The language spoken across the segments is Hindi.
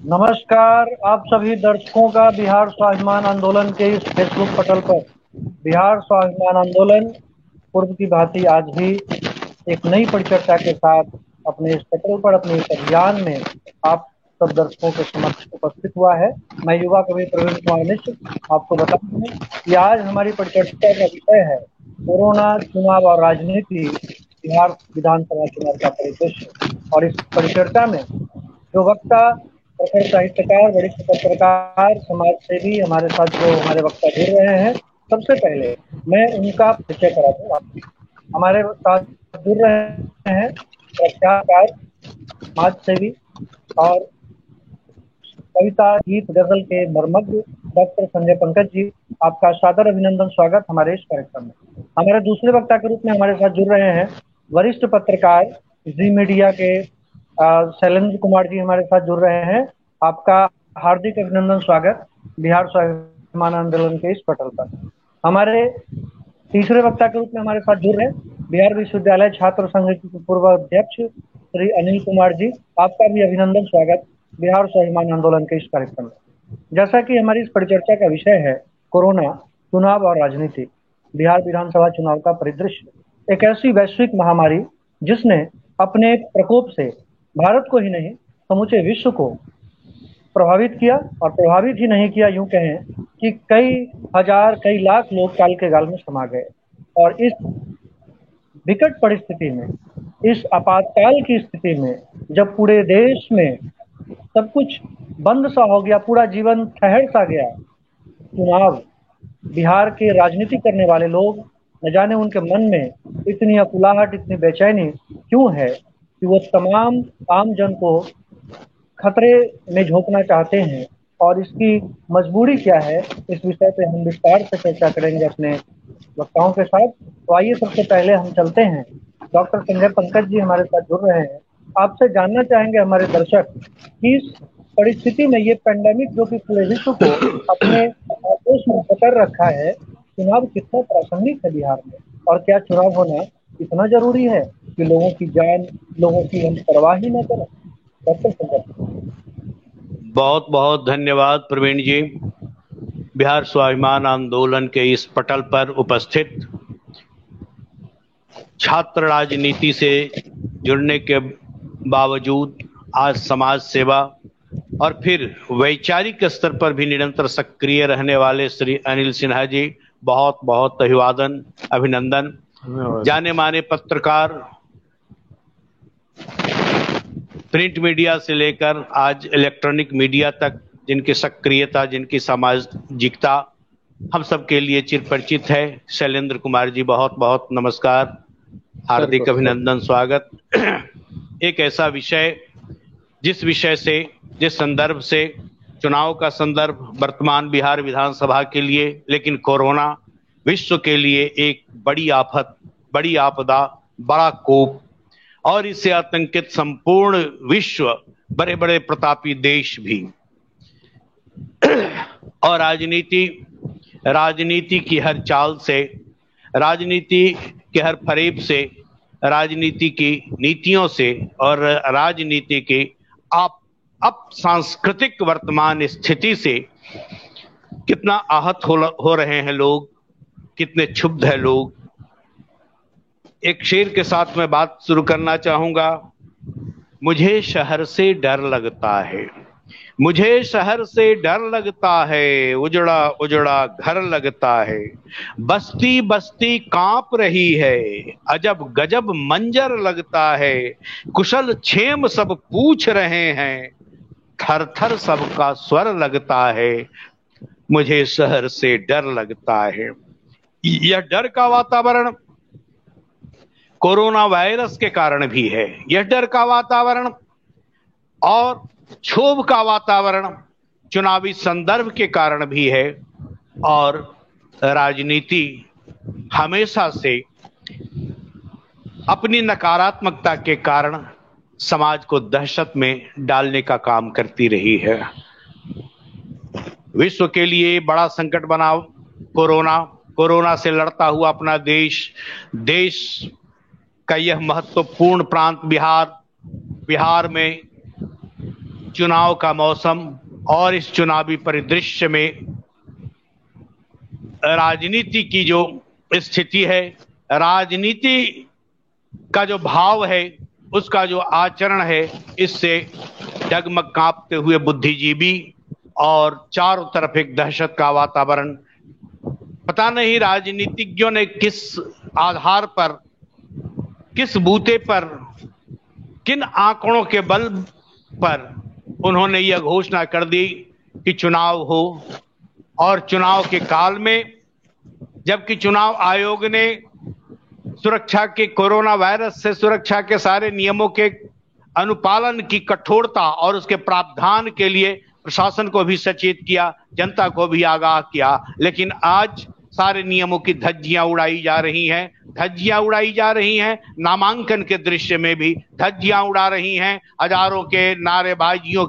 नमस्कार आप सभी दर्शकों का बिहार स्वाभिमान आंदोलन के इस फेसबुक पटल पर। बिहार स्वाभिमान आंदोलन पूर्व की भांति आज भी एक नई परिचर्चा के साथ अपने इस पटल पर, अपने इस अभियान में आप सब दर्शकों के समक्ष उपस्थित हुआ है। मैं युवा कवि प्रवीण कुमार मिश्र आपको बता दूं कि आज हमारी परिचर्चा का विषय है कोरोना, चुनाव और राजनीति, बिहार विधानसभा चुनाव का परिदृश्य। और इस परिचर्चा में जो वक्ता, प्रखर साहित्यकार, वरिष्ठ पत्रकार, समाज सेवी हमारे साथ जो हमारे वक्ता जुड़ रहे हैं, सबसे पहले मैं उनका परिचय करा दूंगा। हमारे साथ जुड़ रहे हैं प्रख्यात समाज सेवी और कविता, गीत, गजल के मर्मज्ञ डॉक्टर संजय पंकज जी, आपका सादर अभिनंदन, स्वागत हमारे इस कार्यक्रम में। हमारे दूसरे वक्ता के रूप में हमारे साथ जुड़ रहे हैं वरिष्ठ पत्रकार, जी मीडिया के शैलेंद्र कुमार जी हमारे साथ जुड़ रहे हैं। आपका हार्दिक अभिनंदन, स्वागत बिहार स्वाभिमान आंदोलन के इस पटल पर। हमारे तीसरे वक्ता के रूप में हमारे साथ जुड़ रहे हैं बिहार विश्वविद्यालय छात्र संघ के पूर्व अध्यक्ष श्री अनिल कुमार जी, आपका भी अभिनंदन, स्वागत बिहार स्वाभिमान आंदोलन के इस कार्यक्रम में। जैसा कि हमारी इस परिचर्चा का विषय है कोरोना, चुनाव और राजनीति, बिहार विधानसभा चुनाव का परिदृश्य, एक ऐसी वैश्विक महामारी जिसने अपने प्रकोप से भारत को ही नहीं समूचे विश्व को प्रभावित किया, और प्रभावित ही नहीं किया, यूं कहें कि कई हजार, कई लाख लोग काल के गाल में समा गए। और इस विकट परिस्थिति में, इस आपातकाल की स्थिति में, जब पूरे देश में सब कुछ बंद सा हो गया, पूरा जीवन ठहर सा गया, चुनाव, बिहार के राजनीति करने वाले लोग, न जाने उनके मन में इतनी अकुलाहट, इतनी बेचैनी क्यों है कि वो तमाम आम जन को खतरे में झोंकना चाहते हैं, और इसकी मजबूरी क्या है, इस विषय पे हम विस्तार से चर्चा करेंगे अपने वक्ताओं के साथ। तो आइए सबसे पहले हम चलते हैं, डॉक्टर संजय पंकज जी हमारे साथ जुड़ रहे हैं। आपसे जानना चाहेंगे हमारे दर्शक कि इस परिस्थिति में, ये पेंडेमिक जो कि पूरे विश्व को अपने आगोश में पकड़ रखा है, चुनाव कितना प्रासंगिक है बिहार में, और क्या चुनाव होना इतना जरूरी है कि लोगों की जान, लोगों की हम परवाह ही न करें? डॉक्टर संजय। बहुत बहुत धन्यवाद प्रवीण जी। बिहार स्वाभिमान आंदोलन के इस पटल पर उपस्थित छात्र राजनीति से जुड़ने के बावजूद आज समाज सेवा और फिर वैचारिक स्तर पर भी निरंतर सक्रिय रहने वाले श्री अनिल सिन्हा जी, बहुत बहुत अभिवादन, अभिनंदन। जाने माने पत्रकार, प्रिंट मीडिया से लेकर आज इलेक्ट्रॉनिक मीडिया तक जिनकी सक्रियता, जिनकी सामाजिकता हम सबके लिए चिरपरिचित है, शैलेंद्र कुमार जी, बहुत बहुत नमस्कार, हार्दिक अभिनंदन, स्वागत। एक ऐसा विषय, जिस विषय से, जिस संदर्भ से, चुनाव का संदर्भ वर्तमान बिहार विधानसभा के लिए, लेकिन कोरोना विश्व के लिए एक बड़ी आफत, बड़ी आपदा, बड़ा कोप, और इससे आतंकित संपूर्ण विश्व, बड़े बड़े प्रतापी देश भी। और राजनीति की हर चाल से, राजनीति के हर फरेब से, राजनीति की नीतियों से और राजनीति के अब सांस्कृतिक वर्तमान स्थिति से कितना आहत हो रहे हैं लोग, कितने क्षुब्ध हैं लोग। एक शेर के साथ मैं बात शुरू करना चाहूंगा। मुझे शहर से डर लगता है, मुझे शहर से डर लगता है, उजड़ा उजड़ा घर लगता है, बस्ती बस्ती कांप रही है, अजब गजब मंजर लगता है, कुशल क्षेम सब पूछ रहे हैं, थर थर सबका स्वर लगता है, मुझे शहर से डर लगता है। यह डर का वातावरण कोरोना वायरस के कारण भी है, यह डर का वातावरण और क्षोभ का वातावरण चुनावी संदर्भ के कारण भी है। और राजनीति हमेशा से अपनी नकारात्मकता के कारण समाज को दहशत में डालने का काम करती रही है। विश्व के लिए बड़ा संकट बना कोरोना से लड़ता हुआ अपना देश का यह महत्वपूर्ण प्रांत बिहार में चुनाव का मौसम और इस चुनावी परिदृश्य में राजनीति की जो स्थिति है, राजनीति का जो भाव है, उसका जो आचरण है, इससे डगमग कांपते हुए बुद्धिजीवी और चारों तरफ एक दहशत का वातावरण। पता नहीं राजनीतिज्ञों ने किस आधार पर, किस बूते पर, किन आंकड़ों के बल पर उन्होंने यह घोषणा कर दी कि चुनाव हो, और चुनाव के काल में, जबकि चुनाव आयोग ने सुरक्षा के, कोरोना वायरस से सुरक्षा के सारे नियमों के अनुपालन की कठोरता और उसके प्रावधान के लिए प्रशासन को भी सचेत किया, जनता को भी आगाह किया, लेकिन आज सारे नियमों की धज्जियां उड़ाई जा रही हैं, धज्जियां उड़ाई जा रही हैं। नामांकन के दृश्य में भी धज्जियां उड़ा रही हैं। हजारों के नारेबाजियों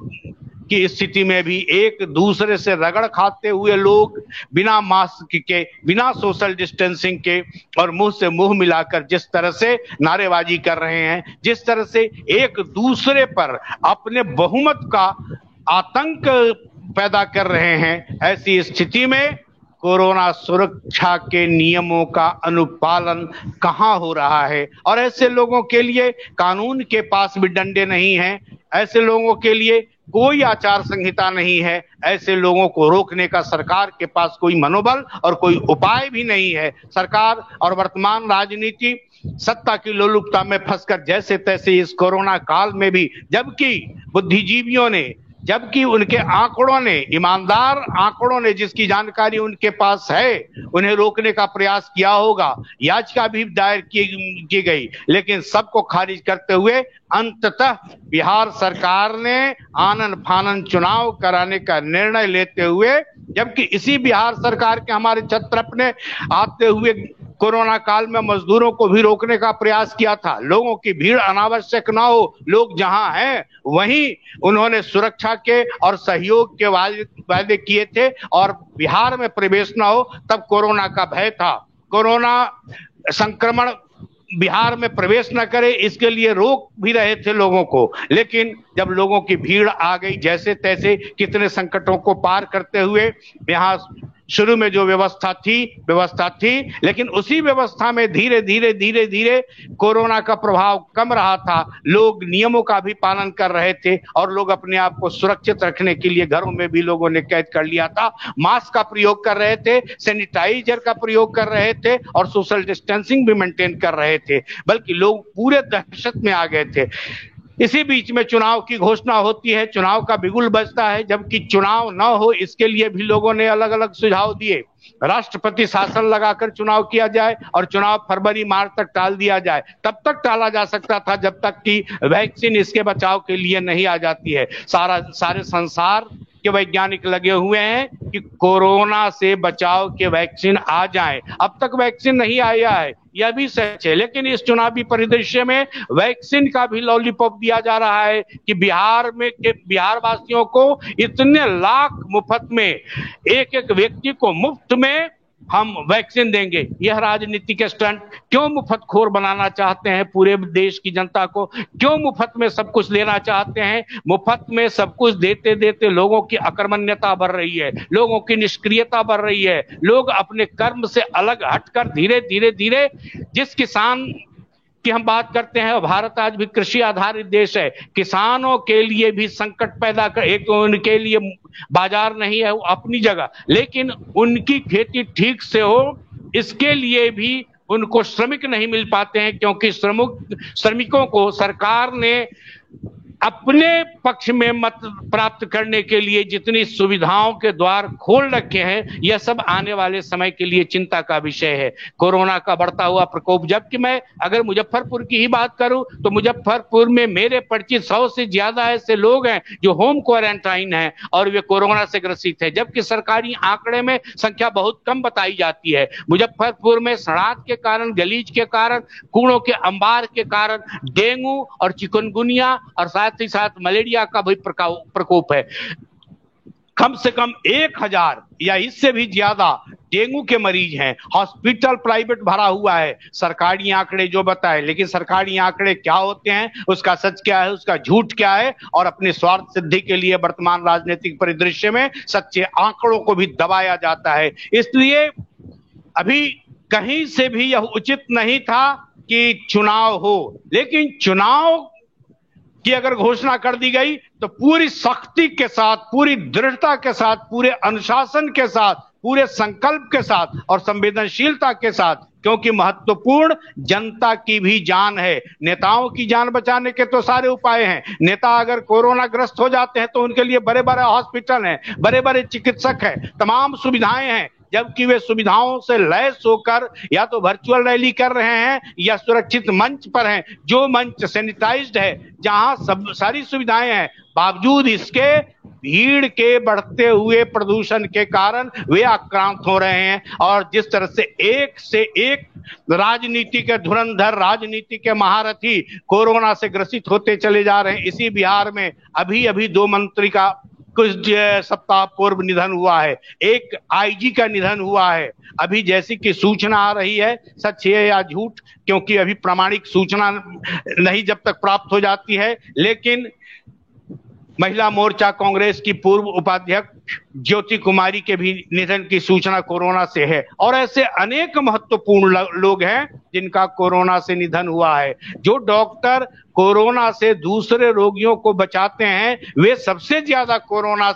की स्थिति में भी एक दूसरे से रगड़ खाते हुए लोग बिना मास्क के, बिना सोशल डिस्टेंसिंग के और मुंह से मुंह मिलाकर जिस तरह से नारेबाजी कर रहे हैं, जिस तरह से एक दूसरे पर अपने बहुमत का आतंक पैदा कर रहे हैं, ऐसी स्थिति में कोरोना सुरक्षा के नियमों का अनुपालन कहां हो रहा है? और ऐसे लोगों के लिए कानून के पास भी डंडे नहीं हैं, ऐसे लोगों के लिए कोई आचार संहिता नहीं है, ऐसे लोगों को रोकने का सरकार के पास कोई मनोबल और कोई उपाय भी नहीं है। सरकार और वर्तमान राजनीति सत्ता की लोलुपता में फंसकर जैसे तैसे इस कोरोना काल में भी, जबकि बुद्धिजीवियों ने, जबकि उनके आंकड़ों ने, ईमानदार आंकड़ों ने, जिसकी जानकारी उनके पास है, उन्हें रोकने का प्रयास किया होगा, याचिका भी दायर की गई, लेकिन सबको खारिज करते हुए अंततः बिहार सरकार ने आनन फानन चुनाव कराने का निर्णय लेते हुए, जबकि इसी बिहार सरकार के हमारे छत्र अपने आते हुए कोरोना काल में मजदूरों को भी रोकने का प्रयास किया था। लोगों की भीड़ अनावश्यक ना हो, लोग जहां हैं वहीं उन्होंने सुरक्षा के और सहयोग के वादे किए थे, और बिहार में प्रवेश ना हो तब कोरोना का भय था। कोरोना संक्रमण बिहार में प्रवेश न करे, इसके लिए रोक भी रहे थे लोगों को, लेकिन जब लोगों की भीड़ आ गई, जैसे तैसे कितने संकटों को पार करते हुए यहाँ शुरू में जो व्यवस्था थी, लेकिन उसी व्यवस्था में धीरे धीरे कोरोना का प्रभाव कम रहा था। लोग नियमों का भी पालन कर रहे थे और लोग अपने आप को सुरक्षित रखने के लिए घरों में भी लोगों ने कैद कर लिया था, मास्क का प्रयोग कर रहे थे, सैनिटाइजर का प्रयोग कर रहे थे और सोशल डिस्टेंसिंग भी मेंटेन कर रहे थे, बल्कि लोग पूरे दहशत में आ गए थे। इसी बीच में चुनाव की घोषणा होती है, चुनाव का बिगुल बजता है, जबकि चुनाव न हो इसके लिए भी लोगों ने अलग अलग सुझाव दिए। राष्ट्रपति शासन लगाकर चुनाव किया जाए और चुनाव फरवरी मार्च तक टाल दिया जाए। तब तक टाला जा सकता था जब तक कि वैक्सीन इसके बचाव के लिए नहीं आ जाती है। सारे संसार के वैज्ञानिक लगे हुए हैं कि कोरोना से बचाव के वैक्सीन आ जाए। अब तक वैक्सीन नहीं आया है, यह भी सच है, लेकिन इस चुनावी परिदृश्य में वैक्सीन का भी लॉलीपॉप दिया जा रहा है कि बिहार वासियों को इतने लाख मुफ्त में, एक एक व्यक्ति को मुफ्त में हम वैक्सीन देंगे। यह राजनीतिक स्टंट, क्यों मुफ्तखोर बनाना चाहते हैं पूरे देश की जनता को? क्यों मुफ्त में सब कुछ लेना चाहते हैं? मुफ्त में सब कुछ देते देते लोगों की अकर्मण्यता बढ़ रही है, लोगों की निष्क्रियता बढ़ रही है, लोग अपने कर्म से अलग हटकर धीरे धीरे जिस किसान की हम बात करते हैं, भारत आज भी कृषि आधारित देश है, किसानों के लिए भी संकट पैदा कर, एक तो उनके लिए बाजार नहीं है वो अपनी जगह, लेकिन उनकी खेती ठीक से हो इसके लिए भी उनको श्रमिक नहीं मिल पाते हैं, क्योंकि श्रमिकों को सरकार ने अपने पक्ष में मत प्राप्त करने के लिए जितनी सुविधाओं के द्वार खोल रखे हैं, यह सब आने वाले समय के लिए चिंता का विषय है। कोरोना का बढ़ता हुआ प्रकोप, जबकि मैं अगर मुजफ्फरपुर की ही बात करूं तो मुजफ्फरपुर में मेरे परिचित 100 से ज्यादा ऐसे लोग हैं जो होम क्वारंटाइन हैं और वे कोरोना से ग्रसित है, जबकि सरकारी आंकड़े में संख्या बहुत कम बताई जाती है। मुजफ्फरपुर में सड़ात के कारण, गलीच के कारण, कूड़ों के अंबार के कारण डेंगू और चिकनगुनिया और साथ ही साथ मलेरिया का भी प्रकोप है। कम से कम 1000 या इससे भी ज्यादा डेंगू के मरीज हैं। हॉस्पिटल प्राइवेट भरा हुआ है, सरकारी आंकड़े जो बताए, लेकिन सरकारी आंकड़े क्या होते हैं, उसका सच क्या है, उसका झूठ क्या है, और अपने स्वार्थ सिद्धि के लिए वर्तमान राजनीतिक परिदृश्य में सच्चे आंकड़ों को भी दबाया जाता है। इसलिए अभी कहीं से भी यह उचित नहीं था कि चुनाव हो, लेकिन चुनाव की अगर घोषणा कर दी गई तो पूरी सख्ती के साथ, पूरी दृढ़ता के साथ, पूरे अनुशासन के साथ, पूरे संकल्प के साथ और संवेदनशीलता के साथ, क्योंकि महत्वपूर्ण जनता की भी जान है। नेताओं की जान बचाने के तो सारे उपाय हैं। नेता अगर कोरोना ग्रस्त हो जाते हैं तो उनके लिए बड़े बड़े हॉस्पिटल हैं, बड़े बड़े चिकित्सक हैं, तमाम सुविधाएं हैं, जबकि वे सुविधाओं से लैस होकर या तो वर्चुअल रैली कर रहे हैं या सुरक्षित मंच पर हैं। जो मंच सैनिटाइज्ड है, जहां सब सारी सुविधाएं हैं, बावजूद इसके भीड़ के बढ़ते हुए प्रदूषण के कारण वे आक्रांत हो रहे हैं। और जिस तरह से एक राजनीति के धुरंधर, राजनीति के महारथी कोरोना से ग्रसित होते चले जा रहे हैं। इसी बिहार में अभी अभी 2 मंत्री का कुछ सप्ताह पूर्व निधन हुआ है, एक आईजी का निधन हुआ है। अभी जैसी कि सूचना आ रही है, सच है या झूठ, क्योंकि अभी प्रामाणिक सूचना नहीं जब तक प्राप्त हो जाती है, लेकिन महिला मोर्चा कांग्रेस की पूर्व उपाध्यक्ष ज्योति कुमारी के भी निधन की सूचना कोरोना से है। और ऐसे अनेक महत्वपूर्ण लोग हैं जिनका कोरोना से निधन हुआ है। जो डॉक्टर कोरोना से दूसरे रोगियों को बचाते हैं, वे सबसे ज्यादा कोरोना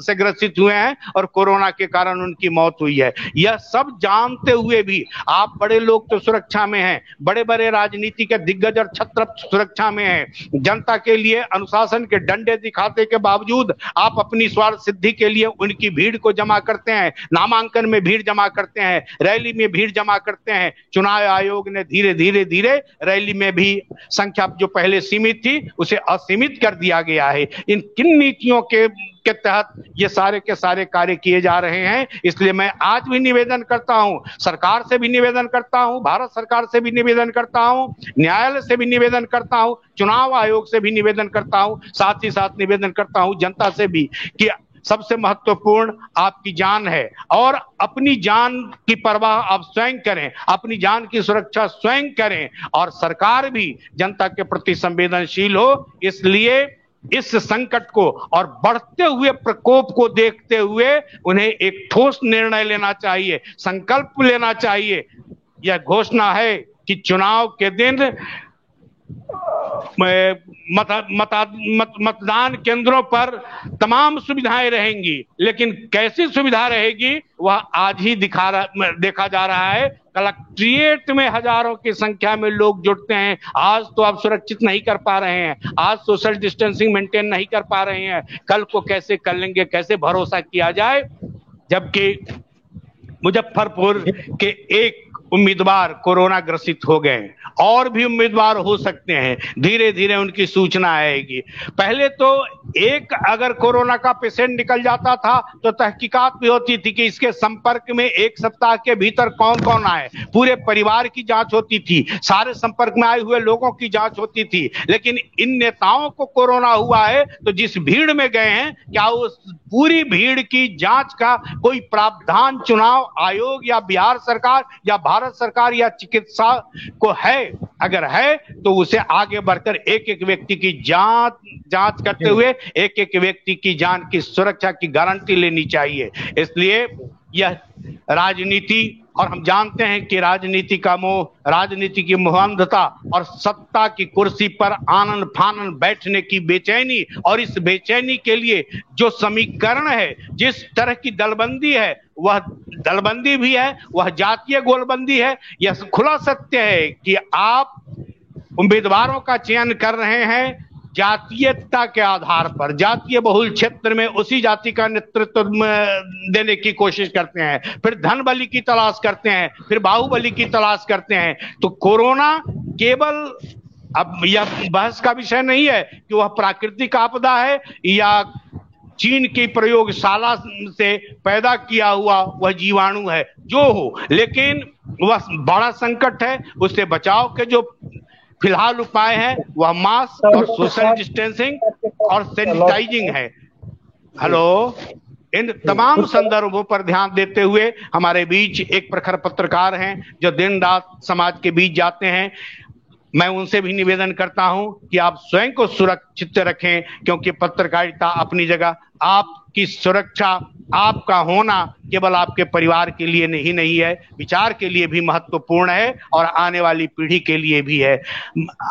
से ग्रसित हुए हैं और कोरोना के कारण उनकी मौत हुई है। यह सब जानते हुए भी आप बड़े लोग तो सुरक्षा में हैं, बड़े बड़े राजनीति के दिग्गज और छत्र सुरक्षा में हैं। जनता के लिए अनुशासन के डंडे दिखाते के बावजूद आप अपनी स्वार्थ सिद्धि के लिए उनकी भीड़ को जमा करते हैं, नामांकन में भीड़ जमा करते हैं, रैली में भीड़ जमा करते हैं। चुनाव आयोग ने धीरे धीरे रैली में भी संख्या जो पहले सीमित थी उसे असीमित कर दिया गया है। इन किन नीतियों के तहत ये सारे के सारे कार्य किए जा रहे हैं? इसलिए मैं आज भी निवेदन करता हूं, सरकार से भी निवेदन करता हूं, भारत सरकार से भी निवेदन करता हूं, न्यायालय से भी निवेदन करता हूं, चुनाव आयोग से भी निवेदन करता हूं, साथ ही साथ निवेदन करता हूं जनता से भी कि सबसे महत्वपूर्ण आपकी जान है और अपनी जान की परवाह आप स्वयं करें, अपनी जान की सुरक्षा स्वयं करें और सरकार भी जनता के प्रति संवेदनशील हो। इसलिए इस संकट को और बढ़ते हुए प्रकोप को देखते हुए उन्हें एक ठोस निर्णय लेना चाहिए, संकल्प लेना चाहिए। यह घोषणा है कि चुनाव के दिन मतदान केंद्रों पर तमाम सुविधाएं रहेंगी, लेकिन कैसी सुविधा रहेगी वह आज ही देखा जा रहा है। कलेक्ट्रेट में हजारों की संख्या में लोग जुटते हैं। आज तो आप सुरक्षित नहीं कर पा रहे हैं, आज सोशल डिस्टेंसिंग मेंटेन नहीं कर पा रहे हैं, कल को कैसे कर लेंगे, कैसे भरोसा किया जाए? जबकि मुजफ्फरपुर के एक उम्मीदवार कोरोना ग्रसित हो गए, और भी उम्मीदवार हो सकते हैं, धीरे धीरे उनकी सूचना आएगी। पहले तो एक अगर कोरोना का पेशेंट निकल जाता था तो तहकीकात भी होती थी कि इसके संपर्क में 1 सप्ताह के भीतर कौन कौन आए, पूरे परिवार की जांच होती थी, सारे संपर्क में आए हुए लोगों की जांच होती थी। लेकिन इन नेताओं को कोरोना हुआ है तो जिस भीड़ में गए हैं, क्या उस पूरी भीड़ की जांच का कोई प्रावधान चुनाव आयोग या बिहार सरकार या भारत सरकार या चिकित्सा को है? अगर है तो उसे आगे बढ़कर एक एक व्यक्ति की जांच करते हुए एक एक व्यक्ति की जान की सुरक्षा की गारंटी लेनी चाहिए। इसलिए यह राजनीति, और हम जानते हैं कि राजनीति का मोह, राजनीति की मोहांधता और सत्ता की कुर्सी पर आनन फानन बैठने की बेचैनी, और इस बेचैनी के लिए जो समीकरण है, जिस तरह की दलबंदी है, वह दलबंदी भी है, वह जातीय गोलबंदी है। यह खुला सत्य है कि आप उम्मीदवारों का चयन कर रहे हैं जातीयता के आधार पर, जातीय बहुल क्षेत्र में उसी जाति का नेतृत्व देने की कोशिश करते हैं, फिर धन बली की तलाश करते हैं, फिर बाहुबली की तलाश करते हैं। तो कोरोना केवल, अब यह बहस का विषय नहीं है कि वह प्राकृतिक आपदा है या चीन की प्रयोगशाला से पैदा किया हुआ वह जीवाणु है, जो हो, लेकिन वह बड़ा संकट है। उससे बचाव के जो फिलहाल उपाय है वह मास्क और सोशल डिस्टेंसिंग और सैनिटाइजिंग है। हेलो, इन तमाम संदर्भों पर ध्यान देते हुए हमारे बीच एक प्रखर पत्रकार हैं जो दिन रात समाज के बीच जाते हैं। मैं उनसे भी निवेदन करता हूं कि आप स्वयं को सुरक्षित रखें, क्योंकि पत्रकारिता अपनी जगह, आपकी सुरक्षा, आपका होना केवल आपके परिवार के लिए नहीं है, विचार के लिए भी महत्वपूर्ण है और आने वाली पीढ़ी के लिए भी है।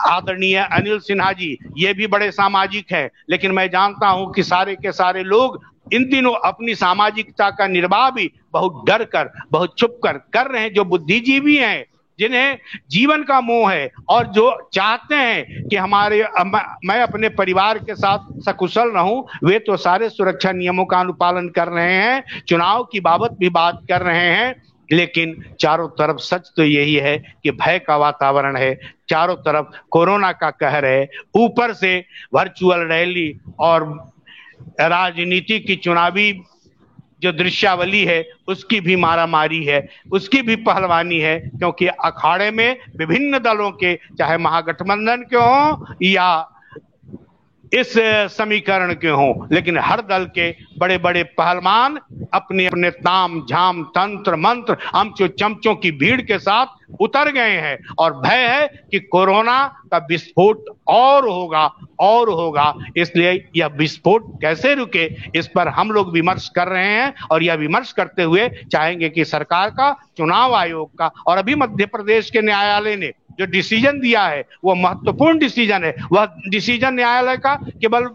आदरणीय अनिल सिन्हा जी ये भी बड़े सामाजिक हैं, लेकिन मैं जानता हूं कि सारे के सारे लोग इन दिनों अपनी सामाजिकता का निर्वाह भी बहुत डर कर, बहुत छुप कर रहे हैं। जो बुद्धिजीवी हैं, जिन्हें जीवन का मोह है और जो चाहते हैं कि मैं अपने परिवार के साथ सकुशल रहूं, वे तो सारे सुरक्षा नियमों का अनुपालन कर रहे हैं, चुनाव की बाबत भी बात कर रहे हैं। लेकिन चारों तरफ सच तो यही है कि भय का वातावरण है, चारों तरफ कोरोना का कहर है, ऊपर से वर्चुअल रैली और राजनीति की चुनावी जो दृश्यावली है उसकी भी मारामारी है, उसकी भी पहलवानी है, क्योंकि अखाड़े में विभिन्न दलों के, चाहे महागठबंधन के हों या इस समीकरण के हों, लेकिन हर दल के बड़े बड़े पहलवान अपने अपने ताम झाम तंत्र मंत्र अमचो चमचों की भीड़ के साथ उतर गए हैं और भय है कि कोरोना का विस्फोट और होगा। इसलिए यह विस्फोट कैसे रुके, इस पर हम लोग विमर्श कर रहे हैं और यह विमर्श करते हुए चाहेंगे कि सरकार का, चुनाव आयोग का और अभी मध्य प्रदेश के न्यायालय ने जो डिसीजन दिया है वो महत्वपूर्ण डिसीजन है। वह डिसीजन न्यायालय का केवल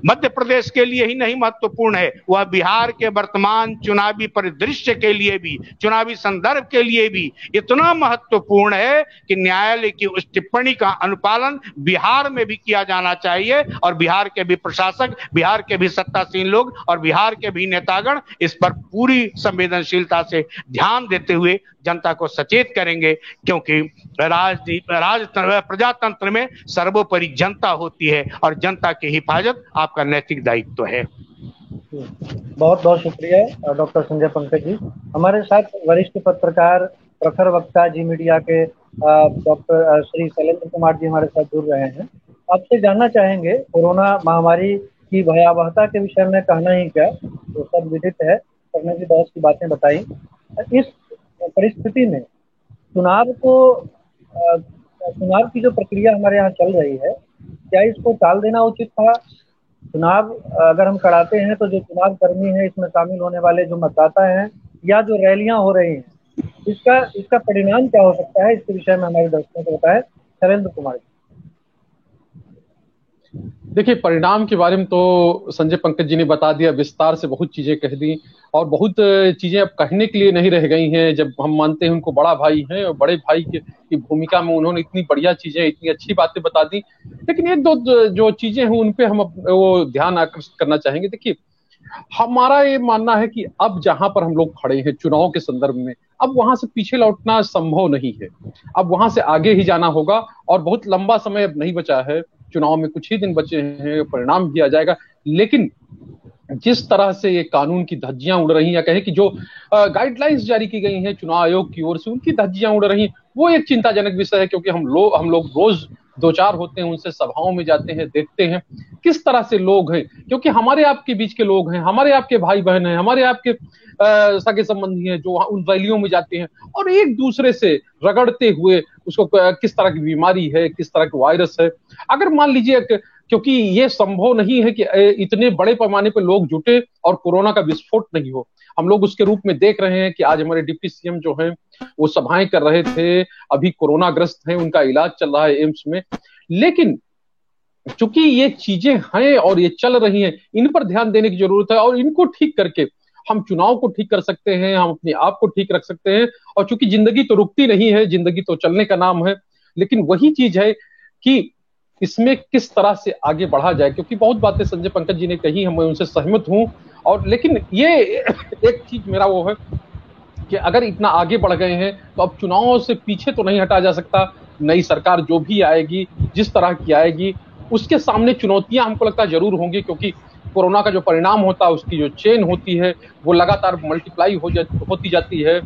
मध्य प्रदेश के लिए ही नहीं महत्वपूर्ण है, वह बिहार के वर्तमान चुनावी परिदृश्य के लिए भी, चुनावी संदर्भ के लिए भी इतना महत्वपूर्ण है कि न्यायालय की उस टिप्पणी का अनुपालन बिहार में भी किया जाना चाहिए और बिहार के भी प्रशासक, बिहार के भी सत्तासीन लोग और बिहार के भी नेतागण इस पर पूरी संवेदनशीलता से ध्यान देते हुए जनता को सचेत करेंगे, क्योंकि प्रजातंत्र में सर्वोपरि जनता होती है और जनता की हिफाजत आपका नैतिक दायित्व है। बहुत बहुत शुक्रिया डॉक्टर संजय पंकज जी। हमारे साथ वरिष्ठ पत्रकार, प्रखर वक्ता, जी मीडिया के डॉक्टर श्री शैलेंद्र कुमार जी हमारे साथ जुड़ रहे हैं। आपसे जानना चाहेंगे, कोरोना महामारी की भयावहता के विषय में कहना ही क्या, तो सब विदित है, सबने भी बहुत सी बातें बताई। इस परिस्थिति में चुनाव की जो प्रक्रिया हमारे यहाँ चल रही है, क्या इसको टाल देना उचित था? चुनाव अगर हम कराते हैं तो जो चुनाव कर्मी है, इसमें शामिल होने वाले जो मतदाता हैं या जो रैलियां हो रही हैं, इसका परिणाम क्या हो सकता है, इसके विषय में हमारे दर्शकों को बताएं। शैलेंद्र कुमार जी। देखिए, परिणाम के बारे में तो संजय पंकज जी ने बता दिया, विस्तार से बहुत चीजें कह दी और बहुत चीजें अब कहने के लिए नहीं रह गई हैं। जब हम मानते हैं उनको बड़ा भाई हैं और बड़े भाई की भूमिका में उन्होंने इतनी बढ़िया चीजें, इतनी अच्छी बातें बता दी, लेकिन एक दो जो चीजें हैं उन पे हम वो ध्यान आकर्षित करना चाहेंगे। देखिए, हमारा ये मानना है कि अब जहां पर हम लोग खड़े हैं चुनाव के संदर्भ में, अब वहां से पीछे लौटना संभव नहीं है, अब वहां से आगे ही जाना होगा और बहुत लंबा समय अब नहीं बचा है। चुनाव में कुछ ही दिन बचे हैं, परिणाम भी आ जाएगा। लेकिन जिस तरह से ये कानून की धज्जियां उड़ रही हैं, या कहें कि जो गाइडलाइंस जारी की गई हैं चुनाव आयोग की ओर से, उनकी धज्जियां उड़ रही हैं, वो एक चिंताजनक विषय है। क्योंकि हम लोग रोज दो चार होते हैं, उनसे सभाओं में जाते हैं, देखते हैं किस तरह से लोग हैं, क्योंकि हमारे आपके बीच के लोग हैं, हमारे आपके भाई बहन हैं, हमारे आपके सगे संबंधी हैं, जो उन रैलियों में जाते हैं और एक दूसरे से रगड़ते हुए उसको किस तरह की बीमारी है, किस तरह का वायरस है। अगर मान लीजिए, क्योंकि ये संभव नहीं है कि इतने बड़े पैमाने पर लोग जुटे और कोरोना का विस्फोट नहीं हो। हम लोग उसके रूप में देख रहे हैं कि आज हमारे डिप्टी सीएम जो हैं वो सभाएं कर रहे थे, अभी कोरोना ग्रस्त हैं, उनका इलाज चल रहा है एम्स में। लेकिन चूंकि ये चीजें हैं और ये चल रही हैं, इन पर ध्यान देने की जरूरत है और इनको ठीक करके हम चुनाव को ठीक कर सकते हैं, हम अपने आप को ठीक रख सकते हैं। और चूंकि जिंदगी तो रुकती नहीं है, जिंदगी तो चलने का नाम है, लेकिन वही चीज है कि इसमें किस तरह से आगे बढ़ा जाए। क्योंकि बहुत बातें संजय पंकज जी ने कही, मैं उनसे सहमत हूं, और लेकिन ये एक चीज मेरा वो है कि अगर इतना आगे बढ़ गए हैं तो अब चुनावों से पीछे तो नहीं हटा जा सकता। नई सरकार जो भी आएगी, जिस तरह की आएगी, उसके सामने चुनौतियां हमको लगता है जरूर होंगी, क्योंकि कोरोना का जो परिणाम होता है, उसकी जो चेन होती है वो लगातार मल्टीप्लाई होती जाती है।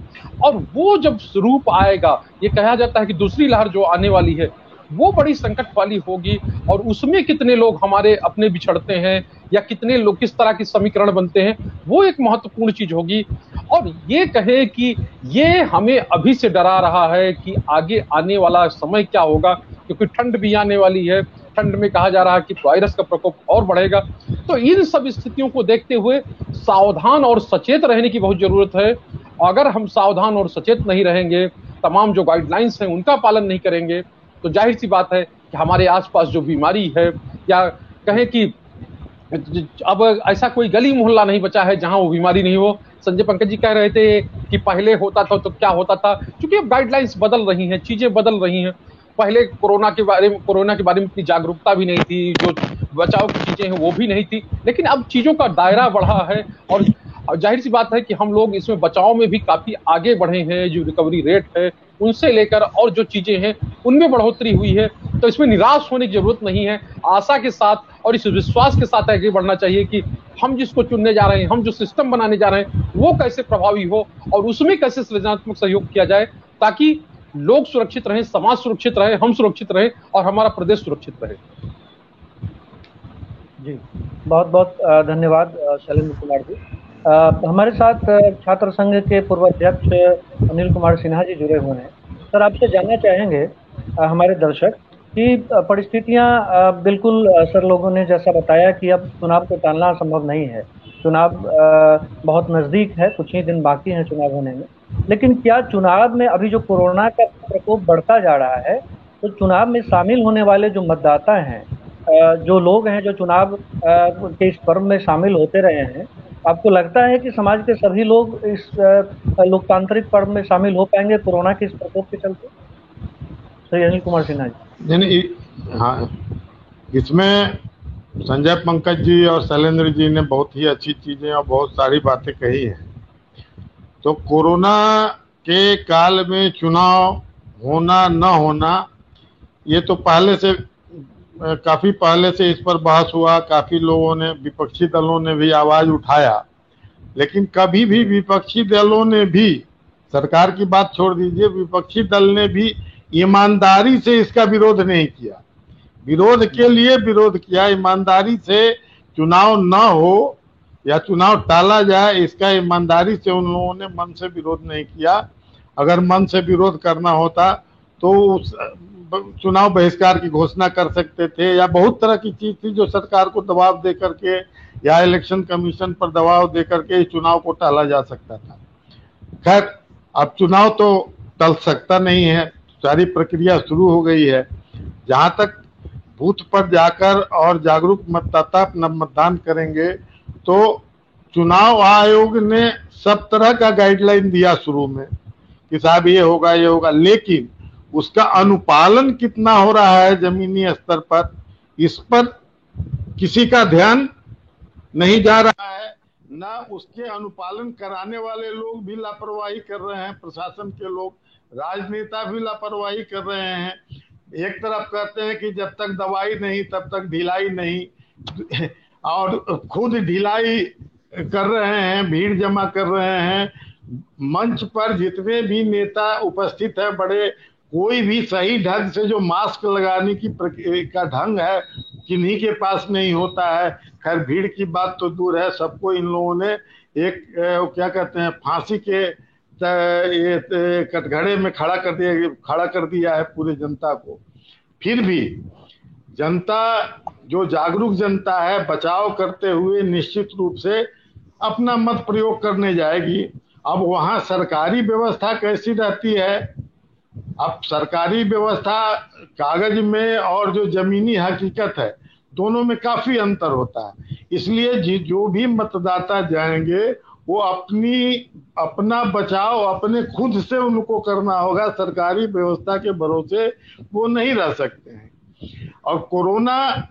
और वो जब रूप आएगा, ये कहा जाता है कि दूसरी लहर जो आने वाली है वो बड़ी संकट वाली होगी, और उसमें कितने लोग हमारे अपने बिछड़ते हैं, या कितने लोग, किस तरह के समीकरण बनते हैं, वो एक महत्वपूर्ण चीज होगी। और ये कहे कि ये हमें अभी से डरा रहा है कि आगे आने वाला समय क्या होगा, क्योंकि ठंड भी आने वाली है, ठंड में कहा जा रहा है कि वायरस का प्रकोप और बढ़ेगा। तो इन सब स्थितियों को देखते हुए सावधान और सचेत रहने की बहुत जरूरत है। अगर हम सावधान और सचेत नहीं रहेंगे, तमाम जो गाइडलाइंस हैं उनका पालन नहीं करेंगे, तो जाहिर सी बात है कि हमारे आसपास जो बीमारी है, या कहें कि अब ऐसा कोई गली मोहल्ला नहीं बचा है जहां वो बीमारी नहीं हो। संजय पंकज जी कह रहे थे कि पहले होता था तो क्या होता था, क्योंकि अब गाइडलाइंस बदल रही हैं, चीजें बदल रही हैं। पहले कोरोना के बारे में इतनी जागरूकता भी नहीं थी, जो बचाव की चीजें हैं वो भी नहीं थी, लेकिन अब चीजों का दायरा बढ़ा है और जाहिर सी बात है कि हम लोग इसमें बचाव में भी काफी आगे बढ़े हैं। जो रिकवरी रेट है उनसे लेकर और जो चीजें हैं उनमें बढ़ोतरी हुई है, तो इसमें निराश होने की जरूरत नहीं है। आशा के साथ और इस विश्वास के साथ आगे बढ़ना चाहिए कि हम जिसको चुनने जा रहे हैं, हम जो सिस्टम बनाने जा रहे हैं, वो कैसे प्रभावी हो और उसमें कैसे सृजनात्मक सहयोग किया जाए, ताकि लोग सुरक्षित रहें, समाज सुरक्षित रहे, हम सुरक्षित रहे और हमारा प्रदेश सुरक्षित रहे। जी, बहुत बहुत धन्यवाद शैलेंद्र कुमार जी। हमारे साथ छात्र संघ के पूर्व अध्यक्ष अनिल कुमार सिन्हा जी जुड़े हुए हैं। सर, आपसे जानना चाहेंगे हमारे दर्शक कि परिस्थितियां बिल्कुल सर लोगों ने जैसा बताया कि अब चुनाव को टालना संभव नहीं है। चुनाव बहुत नजदीक है, कुछ ही दिन बाकी हैं चुनाव होने में, लेकिन क्या चुनाव में अभी जो कोरोना का प्रकोप बढ़ता जा रहा है, तो चुनाव में शामिल होने वाले जो मतदाता हैं, जो लोग हैं जो चुनाव के इस पर्व में शामिल होते रहे हैं, आपको लगता है कि समाज के सभी लोग इस लोकतांत्रिक पर्व में शामिल हो पाएंगे कोरोना के इस प्रकोप के चलते? श्री अनिल कुमार सिन्हा जी। नहीं, हाँ, इसमें संजय पंकज जी और शैलेंद्र जी ने बहुत ही अच्छी चीजें और बहुत सारी बातें कही हैं। तो कोरोना के काल में चुनाव होना न होना, ये तो पहले से, काफी पहले से इस पर बहस हुआ, काफी लोगों ने, विपक्षी दलों ने भी आवाज उठाया, लेकिन कभी भी विपक्षी दलों ने भी, सरकार की बात छोड़ दीजिए, विपक्षी दल ने भी ईमानदारी से इसका विरोध नहीं किया। विरोध के लिए विरोध किया, ईमानदारी से चुनाव न हो या चुनाव टाला जाए, इसका ईमानदारी से उन लोगों ने मन से विरोध नहीं किया। अगर मन से विरोध करना होता तो उस चुनाव बहिष्कार की घोषणा कर सकते थे, या बहुत तरह की चीज थी जो सरकार को दबाव दे करके या इलेक्शन कमीशन पर दबाव दे करके इस चुनाव को टाला जा सकता था। खैर, अब चुनाव तो टल सकता नहीं है, सारी प्रक्रिया शुरू हो गई है। जहां तक बूथ पर जाकर और जागरूक मतदाता अपना मतदान करेंगे, तो चुनाव आयोग ने सब तरह का गाइडलाइन दिया शुरू में कि साहब ये होगा, लेकिन उसका अनुपालन कितना हो रहा है जमीनी स्तर पर, इस पर किसी का ध्यान नहीं जा रहा है। ना उसके अनुपालन कराने वाले लोग भी लापरवाही कर रहे हैं, प्रशासन के लोग, राजनेता भी लापरवाही कर रहे हैं। एक तरफ कहते हैं कि जब तक दवाई नहीं तब तक ढिलाई नहीं, और खुद ढिलाई कर रहे हैं, भीड़ जमा कर रहे हैं। मंच पर जितने भी नेता उपस्थित है बड़े, कोई भी सही ढंग से जो मास्क लगाने की का ढंग है किन्हीं के पास नहीं होता है। खैर, भीड़ की बात तो दूर है, सबको इन लोगों ने एक क्या कहते हैं, फांसी के ये कटघरे में खड़ा कर दिया है पूरी जनता को। फिर भी जनता, जो जागरूक जनता है, बचाव करते हुए निश्चित रूप से अपना मत प्रयोग करने जाएगी। अब वहां सरकारी व्यवस्था कैसी रहती है, अब सरकारी व्यवस्था कागज में और जो जमीनी हकीकत है, दोनों में काफी अंतर होता है। इसलिए जो भी मतदाता जाएंगे वो अपना बचाव अपने खुद से उनको करना होगा, सरकारी व्यवस्था के भरोसे वो नहीं रह सकते हैं। और कोरोना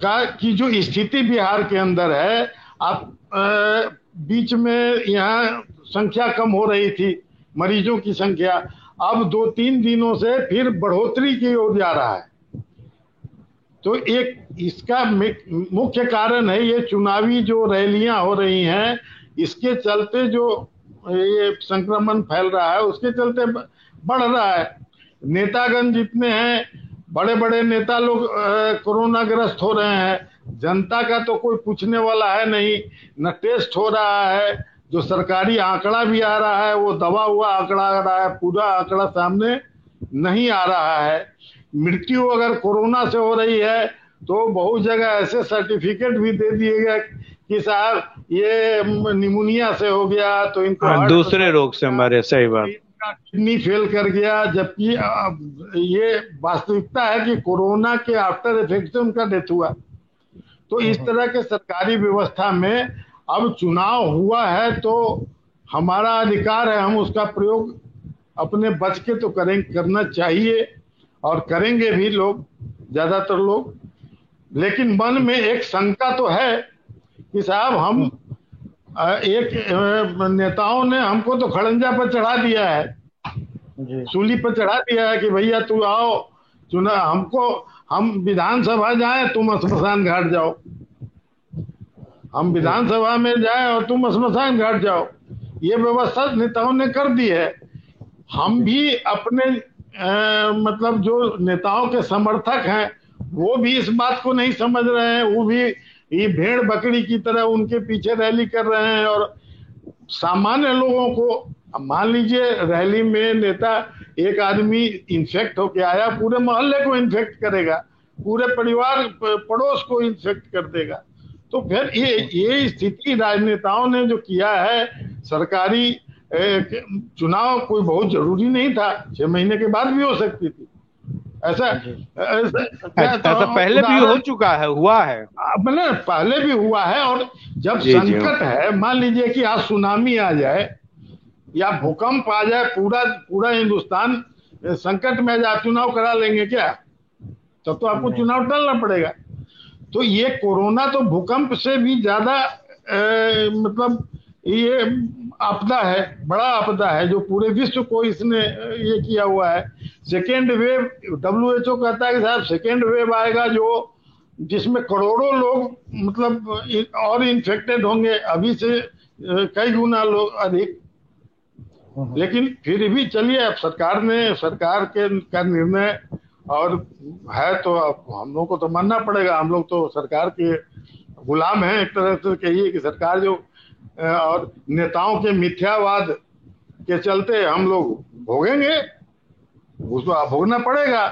की जो स्थिति बिहार के अंदर है, आप बीच में यहाँ संख्या कम हो रही थी, मरीजों की संख्या, अब 2-3 दिनों से फिर बढ़ोतरी की ओर जा रहा है। तो एक इसका मुख्य कारण है ये चुनावी जो रैलियां हो रही हैं, इसके चलते जो ये संक्रमण फैल रहा है, उसके चलते बढ़ रहा है। नेतागण जितने हैं, बड़े बड़े नेता लोग कोरोना ग्रस्त हो रहे हैं, जनता का तो कोई पूछने वाला है नहीं, न टेस्ट हो रहा है, जो सरकारी आंकड़ा भी आ रहा है वो दबा हुआ आंकड़ा आ रहा है, पूरा आंकड़ा सामने नहीं आ रहा है। मृत्यु अगर कोरोना से हो रही है तो बहुत जगह ऐसे सर्टिफिकेट भी दे दिए गए कि साहब ये निमोनिया से हो गया तो इनको दूसरे रोग से मरे, सही बात, किडनी फेल कर गया, जबकि ये वास्तविकता है कि कोरोना के आफ्टर इफेक्ट से उनका डेथ हुआ। तो इस तरह के सरकारी व्यवस्था में अब चुनाव हुआ है तो हमारा अधिकार है, हम उसका प्रयोग अपने बच के तो करना चाहिए और करेंगे भी लोग, ज्यादातर लोग। लेकिन मन में एक शंका तो है कि साहब हम एक नेताओं ने हमको तो खड़ंजा पर चढ़ा दिया है, सूली पर चढ़ा दिया है कि भैया तू आओ चुना हमको, हम विधानसभा जाए तुम स्मशान घाट जाओ, हम विधानसभा में जाए और तुम स्मशान घाट जाओ। ये व्यवस्था नेताओं ने कर दी है। हम भी अपने मतलब जो नेताओं के समर्थक हैं वो भी इस बात को नहीं समझ रहे हैं, वो भी ये भेड़ बकरी की तरह उनके पीछे रैली कर रहे हैं। और सामान्य लोगों को, मान लीजिए रैली में नेता एक आदमी इन्फेक्ट होके आया, पूरे मोहल्ले को इन्फेक्ट करेगा, पूरे परिवार पड़ोस को इन्फेक्ट कर देगा। तो फिर ये स्थिति राजनेताओं ने जो किया है, सरकारी चुनाव कोई बहुत जरूरी नहीं था, 6 महीने के बाद भी हो सकती थी। ऐसा पहले भी हो चुका है, हुआ है, मतलब पहले भी हुआ है। और जब संकट है, मान लीजिए कि आज सुनामी आ जाए या भूकंप आ जाए, पूरा हिंदुस्तान संकट में जाए, चुनाव करा लेंगे क्या? तब तो आपको चुनाव टालना पड़ेगा। तो ये कोरोना तो भूकंप से भी ज्यादा मतलब ये आपदा है, बड़ा आपदा है जो पूरे विश्व को इसने ये किया हुआ है। सेकेंड वेव, WHO कहता है कि साहब सेकेंड वेव आएगा जो जिसमें करोड़ों लोग मतलब और इन्फेक्टेड होंगे, अभी से कई गुना लोग अधिक। लेकिन फिर भी चलिए, अब सरकार का निर्णय और है तो हम लोग को तो मानना पड़ेगा। हम लोग तो सरकार के गुलाम हैं एक तरह से कहिए कि सरकार जो और नेताओं के मिथ्यावाद के चलते हम लोग भोगेंगे, उसको भोगना पड़ेगा।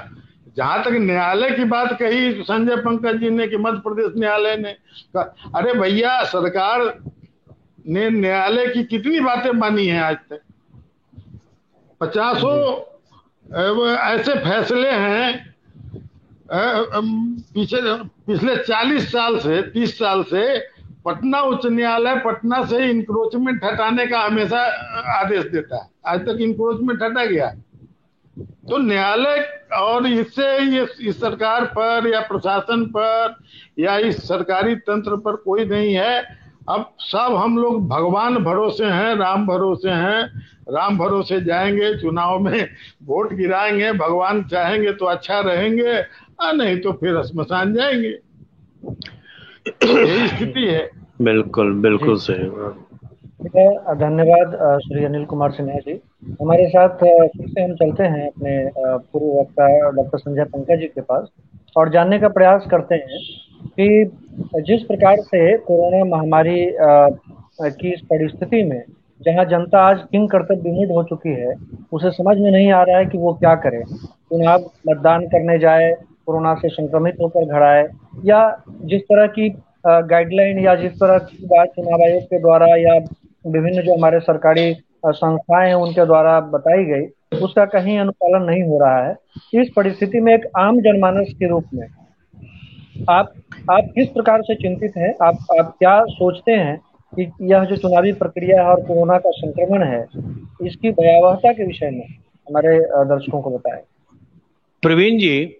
जहां तक न्यायालय की बात कही संजय पंकज जी ने कि मध्य प्रदेश न्यायालय ने, अरे भैया सरकार ने न्यायालय की कितनी बातें मानी हैं आज तक? 50 ऐसे फैसले हैं पिछले 40 साल से 30 साल से पटना उच्च न्यायालय पटना से इंक्रोचमेंट हटाने का हमेशा आदेश देता है, आज तक इंक्रोचमेंट हटा गया। तो न्यायालय और इससे ये इस सरकार पर या प्रशासन पर या इस सरकारी तंत्र पर कोई नहीं है। अब सब हम लोग भगवान भरोसे हैं, राम भरोसे हैं, राम भरोसे जाएंगे, चुनाव में वोट गिराएंगे, भगवान चाहेंगे तो अच्छा रहेंगे, नहीं तो फिर श्मशान जाएंगे। यही स्थिति है। बिल्कुल बिल्कुल सही। धन्यवाद श्री अनिल कुमार सिन्हा जी। हमारे साथ फिर से हम चलते हैं अपने पूर्व वक्ता डॉक्टर संजय पंकज जी के पास और जानने का प्रयास करते हैं कि जिस प्रकार से कोरोना महामारी की इस परिस्थिति में जहां जनता आज किंग कर्तव्य विमूढ़ हो चुकी है, उसे समझ में नहीं आ रहा है कि वो क्या करे। चुनाव मतदान करने जाए, कोरोना से संक्रमित होकर घर आए, या जिस तरह की गाइडलाइन या जिस तरह की बात चुनाव आयोग के द्वारा या विभिन्न जो हमारे सरकारी संस्थाएं हैं उनके द्वारा बताई गई, उसका कहीं अनुपालन नहीं हो रहा है। इस परिस्थिति में एक आम जनमानस के रूप में आप किस प्रकार से चिंतित हैं? आप क्या सोचते हैं कि यह जो चुनावी प्रक्रिया है और कोरोना का संक्रमण है, इसकी भयावहता के विषय में हमारे दर्शकों को बताएं। प्रवीण जी,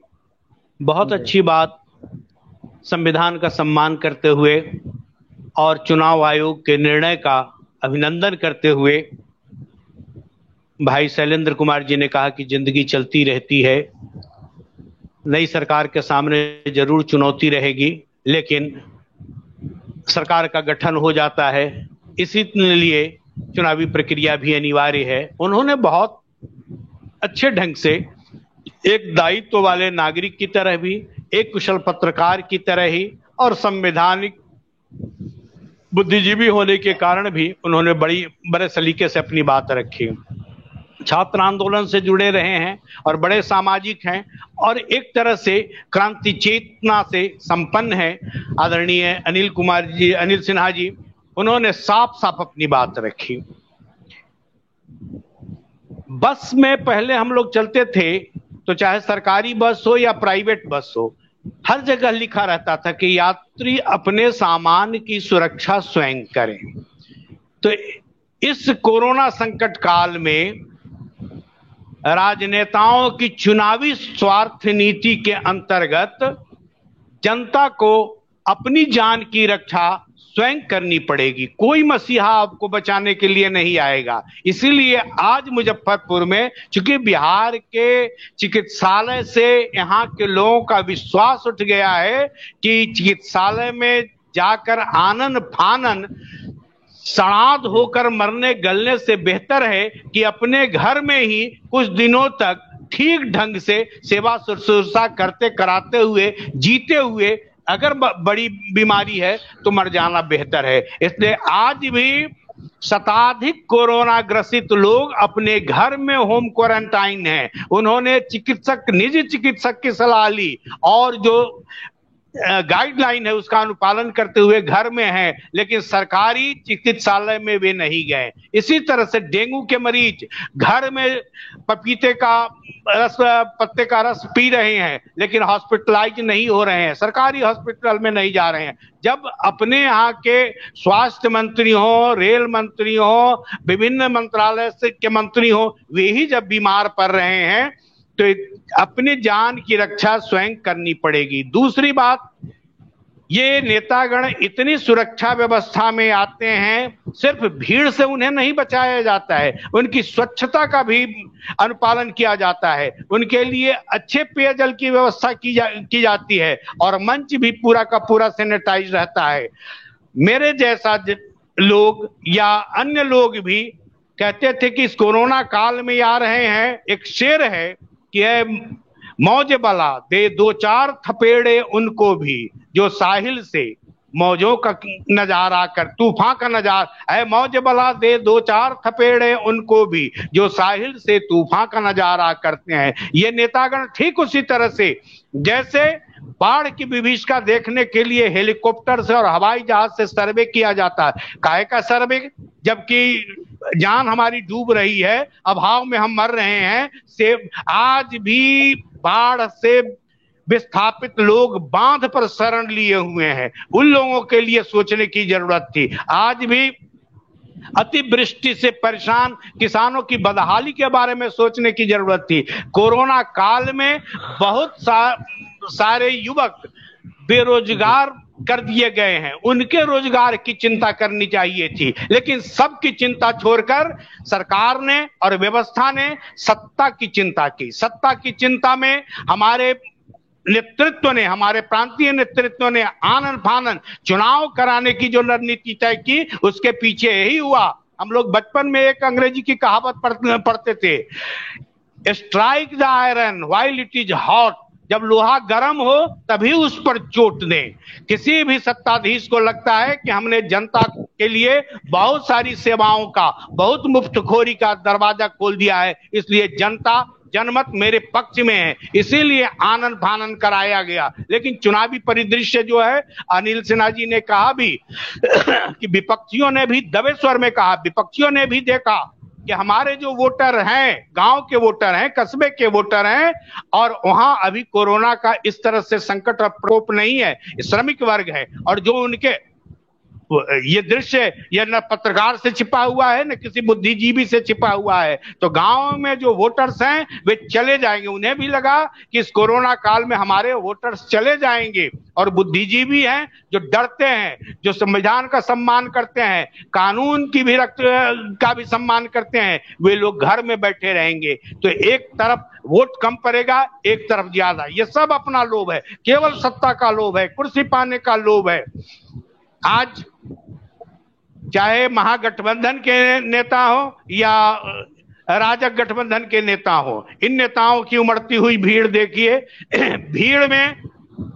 बहुत अच्छी बात, संविधान का सम्मान करते हुए और चुनाव आयोग के निर्णय का अभिनंदन करते हुए भाई शैलेंद्र कुमार जी ने कहा कि जिंदगी चलती रहती है, नई सरकार के सामने जरूर चुनौती रहेगी, लेकिन सरकार का गठन हो जाता है, इसीलिए चुनावी प्रक्रिया भी अनिवार्य है। उन्होंने बहुत अच्छे ढंग से एक दायित्व वाले नागरिक की तरह भी, एक कुशल पत्रकार की तरह ही और संवैधानिक बुद्धिजीवी होने के कारण भी उन्होंने बड़े सलीके से अपनी बात रखी। छात्र आंदोलन से जुड़े रहे हैं और बड़े सामाजिक हैं और एक तरह से क्रांति चेतना से संपन्न है आदरणीय अनिल सिन्हा जी। उन्होंने साफ साफ अपनी बात रखी। बस में पहले हम लोग चलते थे तो चाहे सरकारी बस हो या प्राइवेट बस हो, हर जगह लिखा रहता था कि यात्री अपने सामान की सुरक्षा स्वयं करें। तो इस कोरोना संकट काल में राजनेताओं की चुनावी स्वार्थ नीति के अंतर्गत जनता को अपनी जान की रक्षा स्वयं करनी पड़ेगी। कोई मसीहा आपको बचाने के लिए नहीं आएगा। इसीलिए आज मुजफ्फरपुर में, चूंकि बिहार के चिकित्सालय से यहाँ के लोगों का विश्वास उठ गया है कि चिकित्सालय में जाकर आनन फानन सड़ाद होकर मरने गलने से बेहतर है कि अपने घर में ही कुछ दिनों तक ठीक ढंग से सेवा शुश्रूषा करते कराते हुए जीते हुए अगर बड़ी बीमारी है तो मर जाना बेहतर है। इसलिए आज भी शताधिक कोरोना ग्रसित लोग अपने घर में होम क्वारंटाइन हैं। उन्होंने निजी चिकित्सक की सलाह ली और जो गाइडलाइन है उसका अनुपालन करते हुए घर में हैं, लेकिन सरकारी चिकित्सालय में वे नहीं गए। इसी तरह से डेंगू के मरीज घर में पपीते का रस, पत्ते का रस पी रहे हैं, लेकिन हॉस्पिटलाइज नहीं हो रहे हैं, सरकारी हॉस्पिटल में नहीं जा रहे हैं। जब अपने यहाँ के स्वास्थ्य मंत्री हो, रेल मंत्री हो, विभिन्न मंत्रालय से के मंत्री हो, वे ही जब बीमार पड़ रहे हैं तो अपनी जान की रक्षा स्वयं करनी पड़ेगी। दूसरी बात, ये नेतागण इतनी सुरक्षा व्यवस्था में आते हैं, सिर्फ भीड़ से उन्हें नहीं बचाया जाता है, उनकी स्वच्छता का भी अनुपालन किया जाता है, उनके लिए अच्छे पेयजल की व्यवस्था की जाती है और मंच भी पूरा का पूरा सैनिटाइज रहता है। मेरे जैसा लोग या अन्य लोग भी कहते थे कि इस कोरोना काल में आ रहे हैं, एक शेर है कि मौज बला दे दो चार थपेड़े उनको भी जो साहिल से मौजों का नजारा कर, तूफान का नजारा है, मौज बला दे दो चार थपेड़े उनको भी जो साहिल से तूफान का नजारा करते हैं। ये नेतागण ठीक उसी तरह से जैसे बाढ़ की विभीषिका देखने के लिए हेलीकॉप्टर से और हवाई जहाज से सर्वे किया जाता है। काहे का सर्वे? जबकि जान हमारी डूब रही है, अभाव में हम मर रहे हैं। से आज भी बाढ़ से विस्थापित लोग बांध पर शरण लिए हुए हैं, उन लोगों के लिए सोचने की जरूरत थी। आज भी अतिवृष्टि से परेशान किसानों की बदहाली के बारे में सोचने की जरूरत थी। कोरोना काल में बहुत सारे युवक बेरोजगार कर दिए गए हैं, उनके रोजगार की चिंता करनी चाहिए थी, लेकिन सबकी चिंता छोड़कर सरकार ने और व्यवस्था ने सत्ता की चिंता की। सत्ता की चिंता में हमारे नेतृत्व ने, हमारे प्रांतीय नेतृत्व ने आनन फानन चुनाव कराने की जो रणनीति तय की, उसके पीछे यही हुआ। हम लोग बचपन में एक अंग्रेजी की कहावत पढ़ते थे, strike the iron while it is hot. जब लोहा गर्म हो तभी उस पर चोट दें। किसी भी सत्ताधीश को लगता है कि हमने जनता के लिए बहुत सारी सेवाओं का, बहुत मुफ्तखोरी का दरवाजा खोल दिया है, इसलिए जनता जनमत मेरे पक्ष में है, इसीलिए आनन फानन कराया गया। लेकिन चुनावी परिदृश्य जो है, अनिल सिन्हा जी ने कहा भी कि विपक्षियों ने भी दबे स्वर में कहा, विपक्षियों ने भी देखा कि हमारे जो वोटर हैं, गांव के वोटर हैं, कस्बे के वोटर हैं, और वहां अभी कोरोना का इस तरह से संकट और प्रकोप नहीं है, श्रमिक वर्ग है। और जो उनके ये दृश्य ये न पत्रकार से छिपा हुआ है, न किसी बुद्धिजीवी से छिपा हुआ है। तो गांव में जो वोटर्स हैं वे चले जाएंगे। उन्हें भी लगा कि इस कोरोना काल में हमारे वोटर्स चले जाएंगे, और बुद्धिजीवी हैं जो डरते हैं, जो संविधान का सम्मान करते हैं, कानून की भी का भी सम्मान करते हैं, वे लोग घर में बैठे रहेंगे। तो एक तरफ वोट कम पड़ेगा, एक तरफ ज्यादा। ये सब अपना लोभ है, केवल सत्ता का लोभ है, कुर्सी पाने का लोभ है। आज चाहे महागठबंधन के नेता हो या राजग गठबंधन के नेता हो, इन नेताओं की उमड़ती हुई भीड़ देखिए। भीड़ में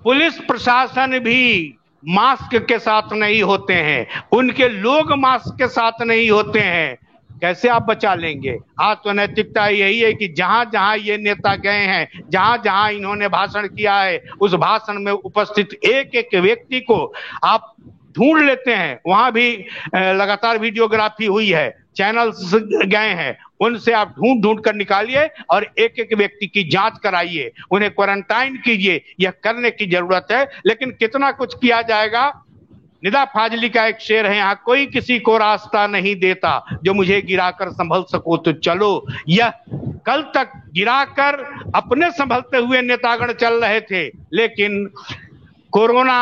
पुलिस प्रशासन भी मास्क के साथ नहीं होते हैं, उनके लोग मास्क के साथ नहीं होते हैं, कैसे आप बचा लेंगे? आज तो नैतिकता यही है कि जहां जहां ये नेता गए हैं, जहां जहां इन्होंने भाषण किया है, उस भाषण में उपस्थित एक एक व्यक्ति को आप ढूंढ लेते हैं। वहां भी लगातार वीडियोग्राफी हुई है, चैनल्स गए हैं, उनसे आप ढूंढ ढूंढ कर निकालिए और एक एक व्यक्ति की जांच कराइए, उन्हें क्वारंटाइन कीजिए। यह करने की जरूरत है, लेकिन कितना कुछ किया जाएगा। निदा फाजली का एक शेर है, यहाँ कोई किसी को रास्ता नहीं देता, जो मुझे गिराकर संभल सको तो चलो। यह कल तक गिराकर अपने संभलते हुए नेतागण चल रहे थे, लेकिन कोरोना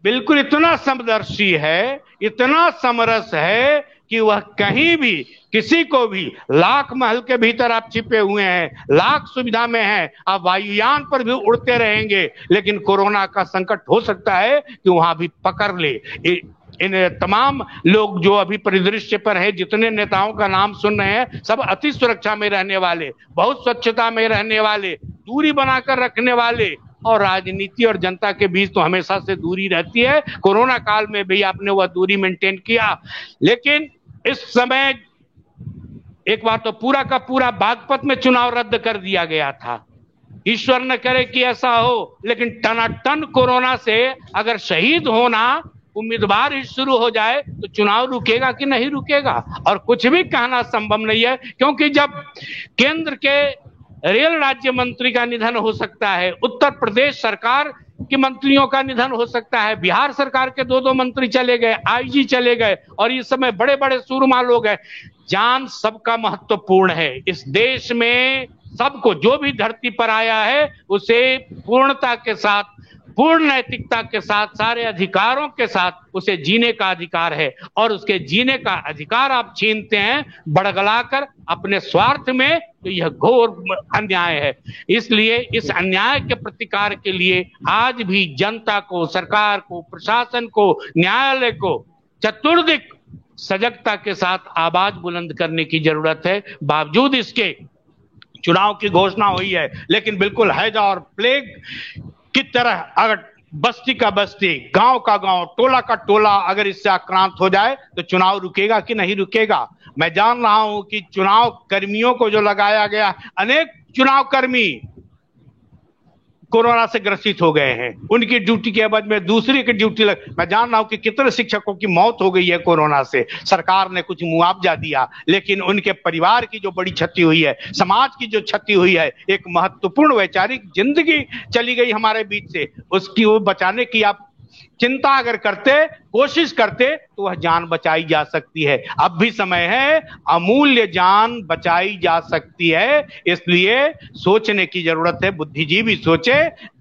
बिल्कुल इतना समदर्शी है, इतना समरस है कि वह कहीं भी किसी को भी, लाख महल के भीतर आप छिपे हुए हैं, लाख सुविधा में हैं, आप वायुयान पर भी उड़ते रहेंगे, लेकिन कोरोना का संकट हो सकता है कि वहां भी पकड़ ले। इन तमाम लोग जो अभी परिदृश्य पर है, जितने नेताओं का नाम सुन रहे हैं, सब अति सुरक्षा में रहने वाले, बहुत स्वच्छता में रहने वाले, दूरी बनाकर रखने वाले, और राजनीति और जनता के बीच तो हमेशा से दूरी रहती है। कोरोना काल में भी आपने वह दूरी मेंटेन किया, लेकिन इस समय एक बार तो पूरा का पूरा बागपत में चुनाव रद्द कर दिया गया था। ईश्वर न करे कि ऐसा हो, लेकिन टनाटन कोरोना से अगर शहीद होना उम्मीदवार ही शुरू हो जाए तो चुनाव रुकेगा कि नहीं रुकेगा? और कुछ भी कहना संभव नहीं है, क्योंकि जब केंद्र के रेल राज्य मंत्री का निधन हो सकता है, उत्तर प्रदेश सरकार के मंत्रियों का निधन हो सकता है, बिहार सरकार के दो मंत्री चले गए, आईजी चले गए, और इस समय बड़े बड़े सूरमा लोग हैं। जान सबका महत्वपूर्ण है इस देश में। सबको, जो भी धरती पर आया है, उसे पूर्णता के साथ, पूर्ण नैतिकता के साथ, सारे अधिकारों के साथ उसे जीने का अधिकार है, और उसके जीने का अधिकार आप छीनते हैं बड़गलाकर अपने स्वार्थ में, तो यह घोर अन्याय है। इसलिए इस अन्याय के प्रतिकार के लिए आज भी जनता को, सरकार को, प्रशासन को, न्यायालय को चतुर्दिक सजगता के साथ आवाज बुलंद करने की जरूरत है। बावजूद इसके चुनाव की घोषणा हुई है, लेकिन बिल्कुल हैजा और प्लेग की तरह अगर बस्ती का बस्ती, गांव का गांव, टोला का टोला अगर इससे आक्रांत हो जाए तो चुनाव रुकेगा कि नहीं रुकेगा? मैं जान रहा हूं कि चुनाव कर्मियों को जो लगाया गया, अनेक चुनाव कर्मी कोरोना से ग्रसित हो गए हैं, उनकी ड्यूटी के एवज में दूसरी की ड्यूटी लग। मैं जान रहा हूं कि कितने शिक्षकों की मौत हो गई है कोरोना से। सरकार ने कुछ मुआवजा दिया, लेकिन उनके परिवार की जो बड़ी क्षति हुई है, समाज की जो क्षति हुई है, एक महत्वपूर्ण वैचारिक जिंदगी चली गई हमारे बीच से, उसकी वो बचाने की आप चिंता अगर करते, कोशिश करते, तो वह जान बचाई जा सकती है। अब भी समय है, अमूल्य जान बचाई जा सकती है। इसलिए सोचने की जरूरत है, बुद्धिजीवी सोचे,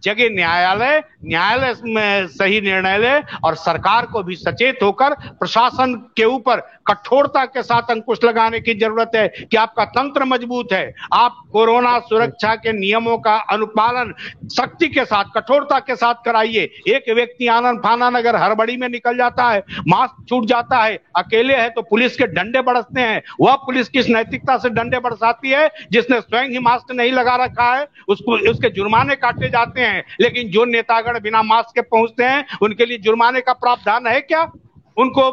जगह न्यायालय, न्यायालय में सही निर्णय ले, और सरकार को भी सचेत होकर प्रशासन के ऊपर कठोरता के साथ अंकुश लगाने की जरूरत है कि आपका तंत्र मजबूत है, आप कोरोना सुरक्षा के नियमों का अनुपालन सख्ती के साथ, कठोरता के साथ कराइए। एक व्यक्ति आनन फानन अगर हड़बड़ी में निकल जाता है, मास्क छूट जाता है, अकेले है, तो पुलिस के डंडे बरसते हैं। वह पुलिस किस नैतिकता से डंडे बरसाती है? जिसने स्वयं ही मास्क नहीं लगा रखा है, उसको, उसके जुर्माने काटे जाते हैं। लेकिन जो नेतागण बिना मास्क के पहुंचते हैं, उनके लिए जुर्माने का प्रावधान है क्या? उनको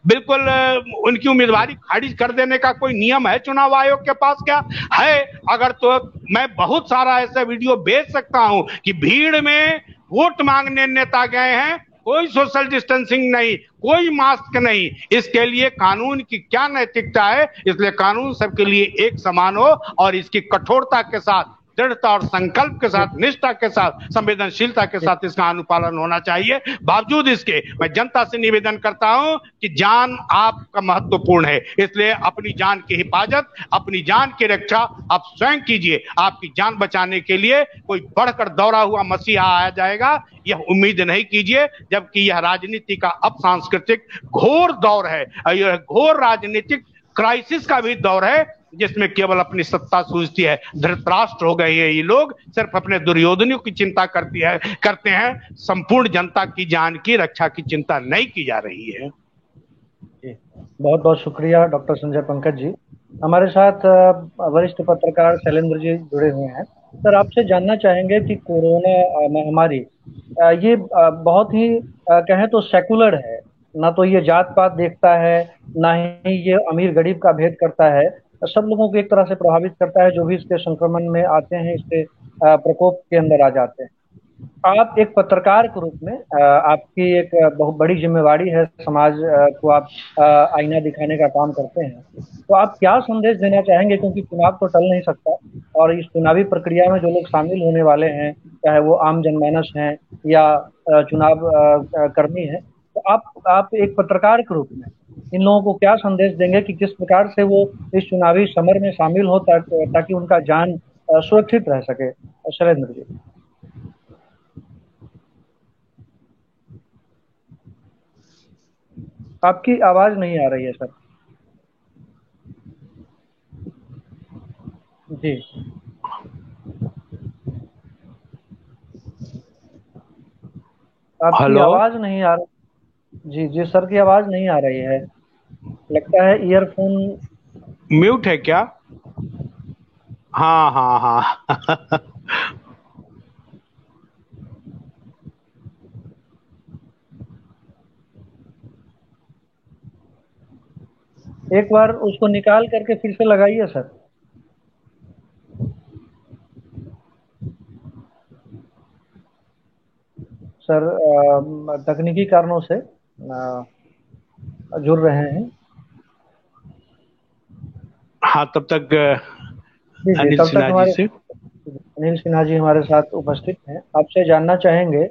बिल्कुल उनकी उम्मीदवारी खारिज कर देने का कोई नियम है चुनाव आयोग के पास क्या है? अगर तो मैं बहुत सारा ऐसा वीडियो भेज सकता हूं कि भीड़ में वोट मांगने नेता गए हैं, कोई सोशल डिस्टेंसिंग नहीं, कोई मास्क नहीं। इसके लिए कानून की क्या नैतिकता है? इसलिए कानून सबके लिए एक समान हो, और इसकी कठोरता के साथ, दृढ़ता और संकल्प के साथ, निष्ठा के साथ, संवेदनशीलता के साथ इसका अनुपालन होना चाहिए। बावजूद इसके मैं जनता से निवेदन करता हूं कि जान आपका महत्वपूर्ण है, इसलिए अपनी जान की हिफाजत, अपनी जान की रक्षा आप स्वयं कीजिए। आपकी जान बचाने के लिए कोई बढ़कर दौड़ा हुआ मसीहा आ जाएगा, यह उम्मीद नहीं कीजिए, जबकि यह राजनीति का अपसांस्कृतिक घोर दौर है, यह घोर राजनीतिक क्राइसिस का भी दौर है, जिसमें केवल अपनी सत्ता सूझती है। धृतराष्ट्र हो गए ये लोग, सिर्फ अपने दुर्योधनों की चिंता करते हैं, संपूर्ण जनता की जान की रक्षा की चिंता नहीं की जा रही है। बहुत बहुत शुक्रिया डॉक्टर संजय पंकज जी। हमारे साथ वरिष्ठ पत्रकार शैलेंद्र जी जुड़े हुए हैं। सर आपसे जानना चाहेंगे कि कोरोना महामारी ये बहुत ही कहें तो सेकुलर है, ना तो ये जात पात देखता है, ना ही ये अमीर गरीब का भेद करता है। सब लोगों को एक तरह से प्रभावित करता है, जो भी इसके संक्रमण में आते हैं, इसके प्रकोप के अंदर आ जाते हैं। आप एक पत्रकार के रूप में आपकी एक बहुत बड़ी जिम्मेवारी है, समाज को आप आईना दिखाने का काम करते हैं। तो आप क्या संदेश देना चाहेंगे, क्योंकि चुनाव तो टल नहीं सकता और इस चुनावी प्रक्रिया में जो लोग शामिल होने वाले हैं, चाहे वो आम जनमानस हैं या चुनाव कर्मी हैं, तो आप एक पत्रकार के रूप में इन लोगों को क्या संदेश देंगे कि किस प्रकार से वो इस चुनावी समर में शामिल हो ताकि उनका जान सुरक्षित रह सके। शैलेंद्र जी। आपकी आवाज नहीं आ रही है सर। जी आपकी आवाज नहीं आ रही। जी जी सर की आवाज नहीं आ रही है, लगता है ईयरफोन म्यूट है क्या? हाँ हाँ हाँ एक बार उसको निकाल करके फिर से लगाइए सर। सर तकनीकी कारणों से जुड़ रहे हैं। हाँ तब तक अनिल सिन्हा जी हमारे साथ उपस्थित हैं। आपसे जानना चाहेंगे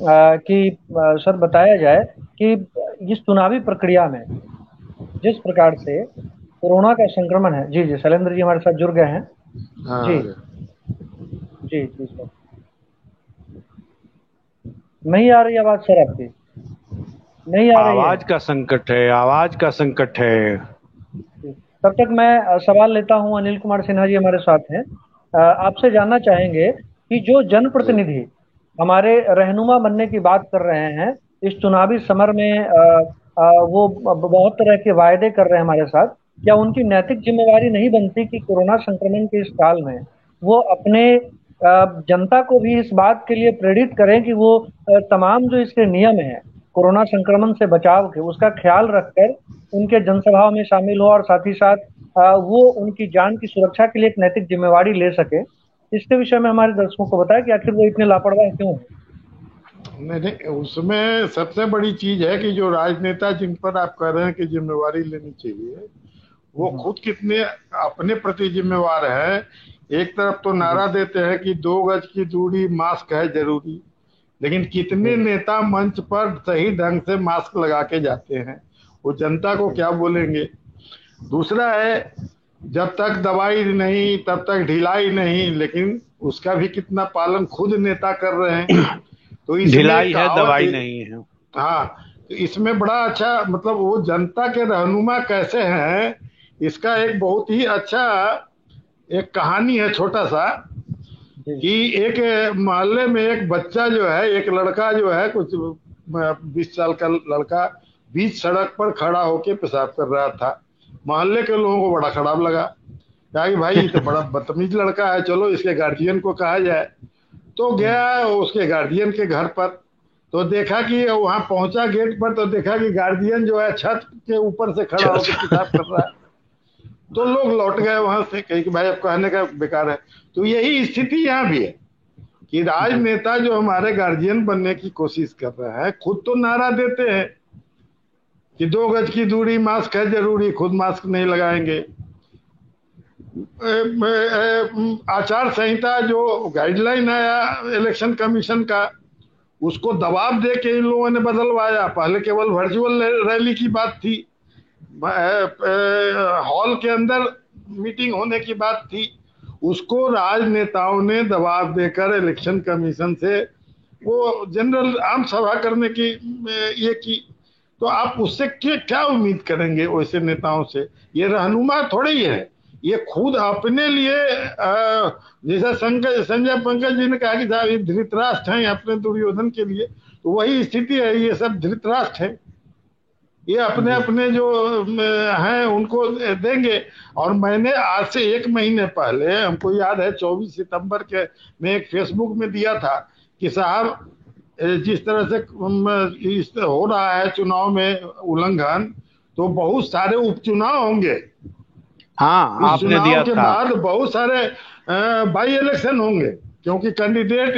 कि सर बताया जाए कि इस चुनावी प्रक्रिया में जिस प्रकार से कोरोना का संक्रमण है। जी जी शैलेंद्र जी हमारे साथ जुड़ गए हैं। जी जी जी सर नहीं आ रही आवाज सर आपकी, नहीं आ रही आवाज का संकट है, आवाज का संकट है। तब तक मैं सवाल लेता हूं। अनिल कुमार सिन्हा जी हमारे साथ हैं। आपसे जानना चाहेंगे कि जो जनप्रतिनिधि हमारे रहनुमा बनने की बात कर रहे हैं इस चुनावी समर में, वो बहुत तरह के वायदे कर रहे हैं हमारे साथ, क्या उनकी नैतिक जिम्मेवारी नहीं बनती कि कोरोना संक्रमण के इस काल में वो अपने जनता को भी इस बात के लिए प्रेरित करें कि वो तमाम जो इसके नियम हैं कोरोना संक्रमण से बचाव के, उसका ख्याल रखकर उनके जनसभाओं में शामिल हो और साथ ही साथ वो उनकी जान की सुरक्षा के लिए एक नैतिक जिम्मेवारी ले सके। इसके विषय में हमारे दर्शकों को बताएं कि आखिर वो इतने लापरवाह क्यों हैं। नहीं, उसमें सबसे बड़ी चीज है कि जो राजनेता जिन पर आप कह रहे हैं कि जिम्मेवारी लेनी चाहिए, वो खुद कितने अपने प्रति जिम्मेवार है। एक तरफ तो नारा देते हैं कि 2 गज की दूरी, मास्क है जरूरी, लेकिन कितने नेता मंच पर सही ढंग से मास्क लगा के जाते हैं, वो जनता को क्या बोलेंगे। दूसरा है, जब तक दवाई नहीं तब तक ढिलाई नहीं, लेकिन उसका भी कितना पालन खुद नेता कर रहे हैं। तो ढिलाई है दवाई नहीं है। हाँ, तो इसमें बड़ा अच्छा मतलब वो जनता के रहनुमा कैसे हैं, इसका एक बहुत ही अच्छा एक कहानी है छोटा सा, कि एक मोहल्ले में एक बच्चा जो है, एक लड़का जो है, कुछ 20 साल का लड़का बीच सड़क पर खड़ा होके पेशाब कर रहा था। मोहल्ले के लोगों को बड़ा खराब लगा, कहा कि भाई ये तो बड़ा बदतमीज लड़का है, चलो इसके गार्जियन को कहा जाए। तो गया उसके गार्जियन के घर पर, तो देखा कि वहां पहुंचा गेट पर, तो देखा कि गार्जियन जो है छत के ऊपर से खड़ा होकर पेशाब कर रहा है। तो लोग लौट गए वहां से, कहीं कि भाई अब कहने का बेकार है। तो यही स्थिति यहाँ भी है कि राजनेता जो हमारे गार्जियन बनने की कोशिश कर रहे हैं, खुद तो नारा देते हैं कि 2 गज की दूरी, मास्क है जरूरी, खुद मास्क नहीं लगाएंगे। आचार संहिता जो गाइडलाइन आया इलेक्शन कमीशन का, उसको दबाव दे के इन लोगों ने बदलवाया। पहले केवल वर्चुअल रैली की बात थी, हॉल के अंदर मीटिंग होने की बात थी, उसको राजनेताओं ने दबाव देकर इलेक्शन कमीशन से वो जनरल आम सभा करने की ये की। तो आप उससे क्या उम्मीद करेंगे वैसे नेताओं से? ये रहनुमा थोड़ी ही है, ये खुद अपने लिए जैसा संजय पंकज जी ने कहा कि साहब ये धृतराष्ट्र हैं अपने दुर्योधन के लिए, तो वही स्थिति है, ये सब धृतराष्ट्र है। ये अपने अपने जो हैं उनको देंगे। और मैंने आज से 1 महीने पहले, हमको याद है 24 सितंबर के मैं एक फेसबुक में दिया था कि साहब जिस तरह से इस हो रहा है चुनाव में उल्लंघन, तो बहुत सारे उपचुनाव होंगे। हाँ, इस आपने चुनाव दिया के था। बाद बहुत सारे बाई इलेक्शन होंगे, क्योंकि कैंडिडेट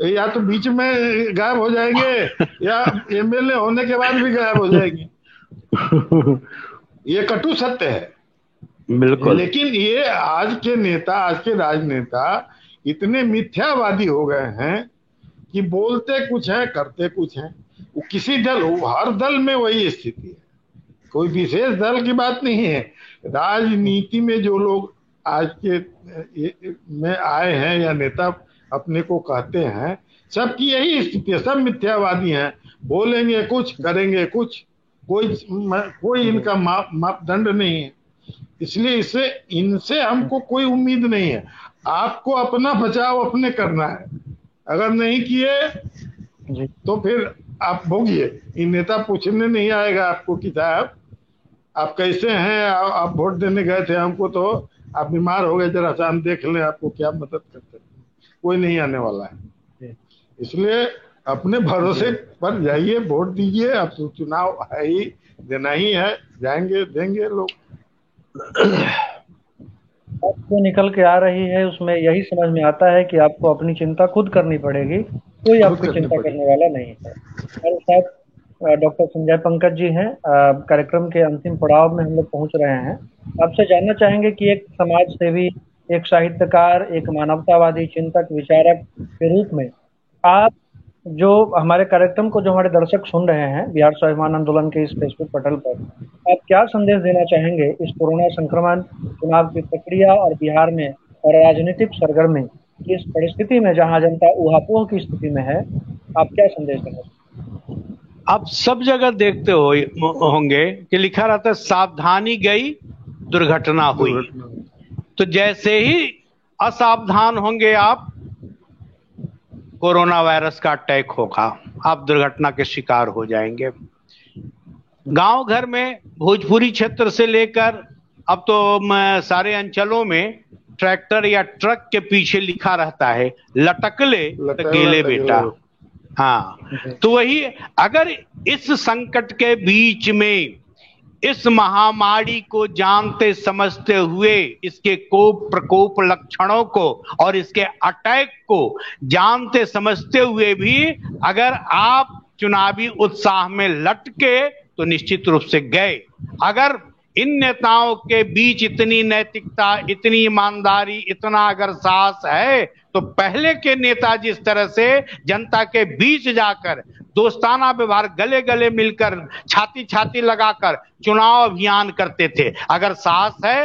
या तो बीच में गायब हो जाएंगे या एमएलए होने के बाद भी गायब हो जाएंगे। ये कटु सत्य है। बिल्कुल। लेकिन ये आज के नेता, आज के राजनेता इतने मिथ्यावादी हो गए हैं कि बोलते कुछ है, करते कुछ है। वो किसी दल, हर दल में वही स्थिति है, कोई विशेष दल की बात नहीं है। राजनीति में जो लोग आज के में आए हैं या नेता अपने को कहते हैं, सबकी यही स्थिति है, सब मिथ्यावादी हैं। बोलेंगे कुछ, करेंगे कुछ, कोई इनका मापदंड नहीं है। इसलिए इनसे हमको कोई उम्मीद नहीं है। आपको अपना बचाव अपने करना है, अगर नहीं किए तो फिर आप भोगिए। ये नेता पूछने नहीं आएगा आपको कि साहब आप कैसे हैं, आप वोट देने गए थे हमको, तो आप बीमार हो गए, जरा सा हम देख लें आपको क्या मदद करते हैं। कोई नहीं आने वाला है। इसलिए अपने भरोसे पर जाइए, वोट दीजिए। अब तो चुनाव है ही, देना ही है, जाएंगे देंगे लोग। जो निकल के आ रही है उसमें यही समझ में आता है कि आपको अपनी चिंता खुद करनी पड़ेगी, कोई आपकी चिंता करने वाला नहीं है। हमारे साथ डॉक्टर संजय पंकज जी हैं। कार्यक्रम के अंतिम पड़ाव में हम लोग पहुंच रहे हैं। आपसे जानना चाहेंगे कि एक समाज सेवी, एक साहित्यकार, एक मानवतावादी चिंतक, विचारक के रूप में आप जो हमारे कार्यक्रम को, जो हमारे दर्शक सुन रहे हैं बिहार स्वाभिमान आंदोलन के इस फेसबुक पटल पर, आप क्या संदेश देना चाहेंगे इस कोरोना संक्रमण, चुनाव की प्रक्रिया और बिहार में और राजनीतिक सरगर्मी की इस परिस्थिति में जहां जनता ऊहापोह की स्थिति में है, आप क्या संदेश देना चाहेंगे? आप सब जगह देखते होंगे कि लिखा रहता है सावधानी गई दुर्घटना हुई। तो जैसे ही असावधान होंगे आप, कोरोना वायरस का अटैक होगा, आप दुर्घटना के शिकार हो जाएंगे। गांव घर में, भोजपुरी क्षेत्र से लेकर अब तो सारे अंचलों में ट्रैक्टर या ट्रक के पीछे लिखा रहता है लटक ले गेले बेटा। हाँ, तो वही, अगर इस संकट के बीच में इस महामारी को जानते समझते हुए, इसके प्रकोप लक्षणों को और इसके अटैक को जानते समझते हुए भी अगर आप चुनावी उत्साह में लटके तो निश्चित रूप से गए। अगर इन नेताओं के बीच इतनी नैतिकता, इतनी ईमानदारी, इतना अगर साहस है, तो पहले के नेता जिस तरह से जनता के बीच जाकर दोस्ताना व्यवहार, गले गले मिलकर, छाती छाती लगाकर चुनाव अभियान करते थे, अगर साहस है,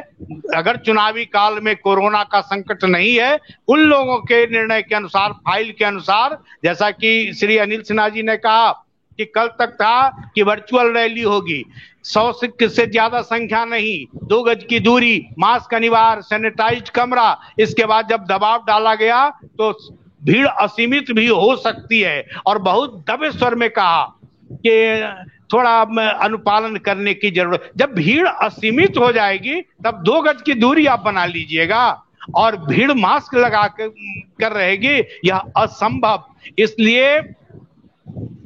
अगर चुनावी काल में कोरोना का संकट नहीं है, उन लोगों के निर्णय के अनुसार, फाइल के अनुसार, जैसा कि श्री अनिल सिन्हा जी ने कहा कि कल तक था कि वर्चुअल रैली होगी, 100 से ज्यादा संख्या नहीं, 2 गज की दूरी, मास्क अनिवार्य, सैनिटाइज्ड कमरा। इसके बाद जब दबाव डाला गया तो भीड़ असीमित भी हो सकती है, और बहुत दबे स्वर में कहा कि थोड़ा अनुपालन करने की जरूरत। जब भीड़ असीमित हो जाएगी तब 2 गज की दूरी आप बना लीजिएगा, और भीड़ मास्क लगा कर रहेगी, यह असंभव। इसलिए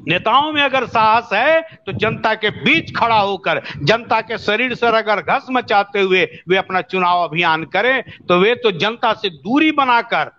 नेताओं में अगर साहस है तो जनता के बीच खड़ा होकर, जनता के शरीर से अगर घस मचाते हुए वे अपना चुनाव अभियान करें, तो वे तो जनता से दूरी बनाकर,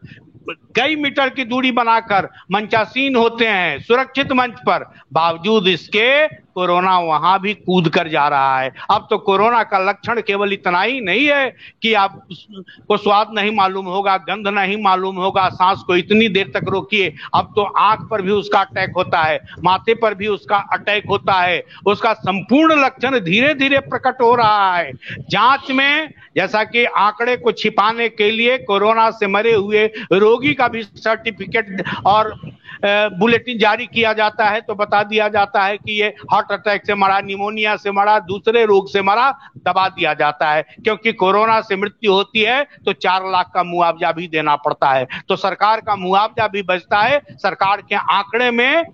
कई मीटर की दूरी बनाकर मंचासीन होते हैं सुरक्षित मंच पर। बावजूद इसके कोरोना वहां भी कूद कर जा रहा है। अब तो कोरोना का लक्षण केवल इतना ही नहीं है कि आपको स्वाद नहीं मालूम होगा, गंध नहीं मालूम होगा, सांस को इतनी देर तक रोकिए, अब तो आंख पर भी उसका अटैक होता है, माथे पर भी उसका अटैक होता है। उसका संपूर्ण लक्षण धीरे धीरे प्रकट हो रहा है। जांच में, जैसा कि आंकड़े को छिपाने के लिए कोरोना से मरे हुए रोगी का भी सर्टिफिकेट और बुलेटिन जारी किया जाता है, तो बता दिया जाता है कि ये हार्ट अटैक से मरा, निमोनिया से मरा, दूसरे रोग से मरा, दबा दिया जाता है। क्योंकि कोरोना से मृत्यु होती है तो 4 लाख का मुआवजा भी देना पड़ता है, तो सरकार का मुआवजा भी बचता है। सरकार के आंकड़े में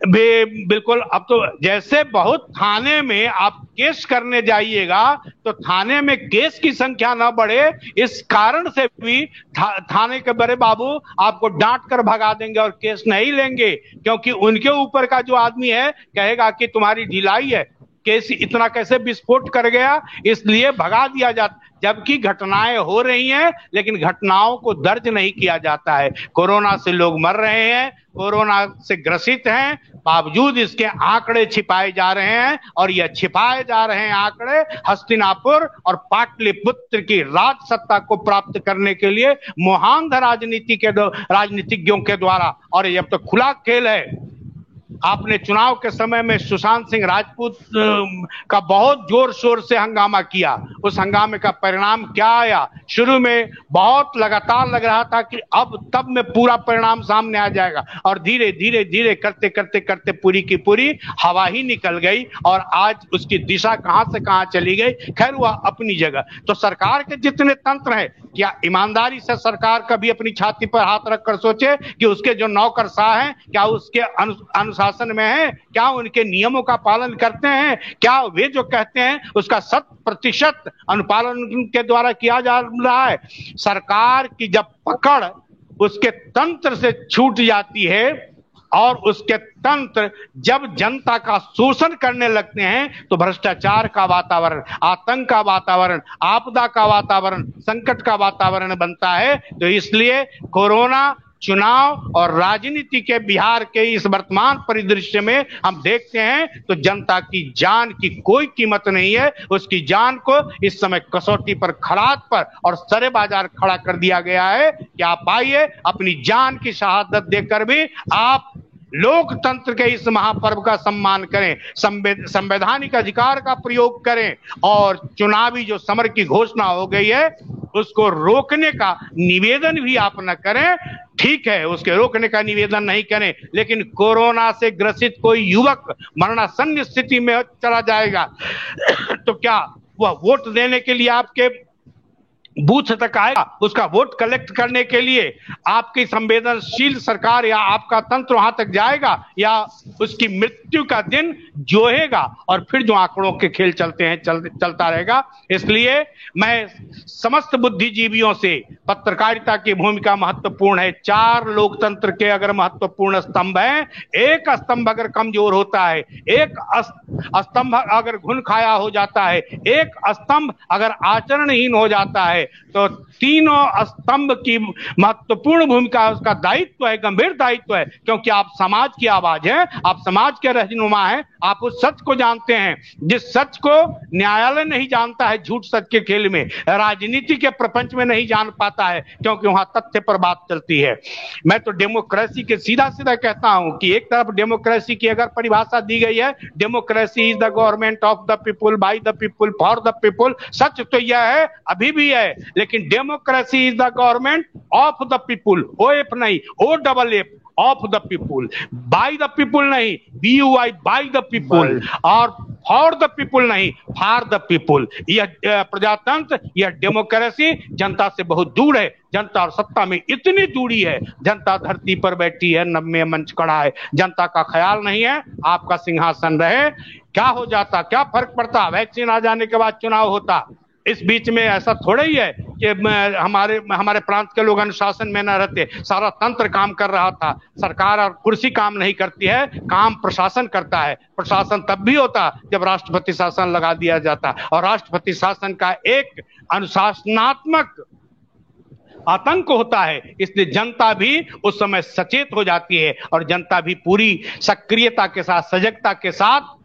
बिल्कुल। अब तो जैसे बहुत थाने में आप केस करने जाइएगा तो थाने में केस की संख्या ना बढ़े, इस कारण से भी थाने के बड़े बाबू आपको डांट कर भगा देंगे और केस नहीं लेंगे, क्योंकि उनके ऊपर का जो आदमी है कहेगा कि तुम्हारी ढिलाई है, केस इतना कैसे विस्फोट कर गया, इसलिए भगा दिया जाता। जबकि घटनाएं हो रही हैं लेकिन घटनाओं को दर्ज नहीं किया जाता है। कोरोना से लोग मर रहे हैं, कोरोना से ग्रसित हैं, बावजूद इसके आंकड़े छिपाए जा रहे हैं, और यह छिपाए जा रहे हैं आंकड़े हस्तिनापुर और पाटलिपुत्र की राज सत्ता को प्राप्त करने के लिए मोहांध राजनीतिज्ञों के द्वारा। और ये अब तो खुला खेल है। आपने चुनाव के समय में सुशांत सिंह राजपूत का बहुत जोर शोर से हंगामा किया, उस हंगामे का परिणाम क्या आया? शुरू में बहुत लगातार लग रहा था कि अब तब में पूरा परिणाम सामने आ जाएगा, और धीरे धीरे धीरे करते करते करते पूरी की पूरी हवा ही निकल गई, और आज उसकी दिशा कहां से कहां चली गई। खैर वह अपनी जगह। तो सरकार के जितने तंत्र हैं, क्या ईमानदारी से सरकार कभी अपनी छाती पर हाथ रखकर सोचे कि उसके जो नौकरशाह हैं क्या उसके अनुशासन में है, क्या उनके नियमों का पालन करते हैं, क्या वे जो कहते हैं उसका 100% अनुपालन उनके द्वारा किया जा रहा है। सरकार की जब पकड़ उसके तंत्र से छूट जाती है और उसके तंत्र जब जनता का शोषण करने लगते हैं तो भ्रष्टाचार का वातावरण, आतंक का वातावरण, आपदा का वातावरण, संकट का वातावरण बनता है। तो इसलिए कोरोना, चुनाव और राजनीति के बिहार के इस वर्तमान परिदृश्य में हम देखते हैं तो जनता की जान की कोई कीमत नहीं है। उसकी जान को इस समय कसौटी पर, खड़ात पर और सरे बाजार खड़ा कर दिया गया है कि आप आइए, अपनी जान की शहादत देकर भी आप लोकतंत्र के इस महापर्व का सम्मान करें, संवैधानिक अधिकार का प्रयोग करें, और चुनावी जो समर की घोषणा हो गई है उसको रोकने का निवेदन भी आप न करें। ठीक है, उसके रोकने का निवेदन नहीं करें, लेकिन कोरोना से ग्रसित कोई युवक मरणासन्न स्थिति में चला जाएगा तो क्या वह वोट देने के लिए आपके बूथ तक आएगा? उसका वोट कलेक्ट करने के लिए आपकी संवेदनशील सरकार या आपका तंत्र वहां तक जाएगा, या उसकी मृत्यु का दिन जोहेगा और फिर जो आंकड़ों के खेल चलते हैं चलता रहेगा। इसलिए मैं समस्त बुद्धिजीवियों से, पत्रकारिता की भूमिका महत्वपूर्ण है। 4 लोकतंत्र के अगर महत्वपूर्ण स्तंभ हैं, एक स्तंभ अगर कमजोर होता है, एक स्तंभ अगर घुन खाया हो जाता है, एक स्तंभ अगर आचरणहीन हो जाता है, तो तीनों स्तंभ की महत्वपूर्ण भूमिका, उसका दायित्व है, गंभीर दायित्व है, क्योंकि आप समाज की आवाज हैं, आप समाज के रहनुमा हैं, आप उस सच को जानते हैं जिस सच को न्यायालय नहीं जानता है। झूठ सच के खेल में, राजनीति के प्रपंच में नहीं जान पाता है, क्योंकि वहां तथ्य पर बात चलती है। मैं तो डेमोक्रेसी के सीधा सीधा कहता हूं कि एक तरफ डेमोक्रेसी की अगर परिभाषा दी गई है, democracy is the government of the people, by the people, for the people. सच तो यह है, अभी भी है, लेकिन democracy is the government of the people, OF नहीं, OFF, off the people, by the people नहीं, BUI, बाय द पीपुल, और फॉर द पीपुल नहीं, फॉर द पीपुल। यह प्रजातंत्र, यह डेमोक्रेसी जनता से बहुत दूर है। जनता और सत्ता में इतनी दूरी है, जनता धरती पर बैठी है, नभ में मंच खड़ा है, जनता का ख्याल नहीं है आपका सिंहासन रहे। क्या हो जाता, क्या फर्क पड़ता? वैक्सीन आ जाने के बाद चुनाव होता। इस बीच में ऐसा थोड़ा ही है कि हमारे प्रांत के लोग अनुशासन में न रहते, सारा तंत्र काम कर रहा था। सरकार और कुर्सी काम नहीं करती है, काम प्रशासन करता है। प्रशासन तब भी होता जब राष्ट्रपति शासन लगा दिया जाता, और राष्ट्रपति शासन का एक अनुशासनात्मक आतंक होता है। इसलिए जनता भी उस समय सचेत हो जाती है, और जनता भी पूरी सक्रियता के साथ, सजगता के साथ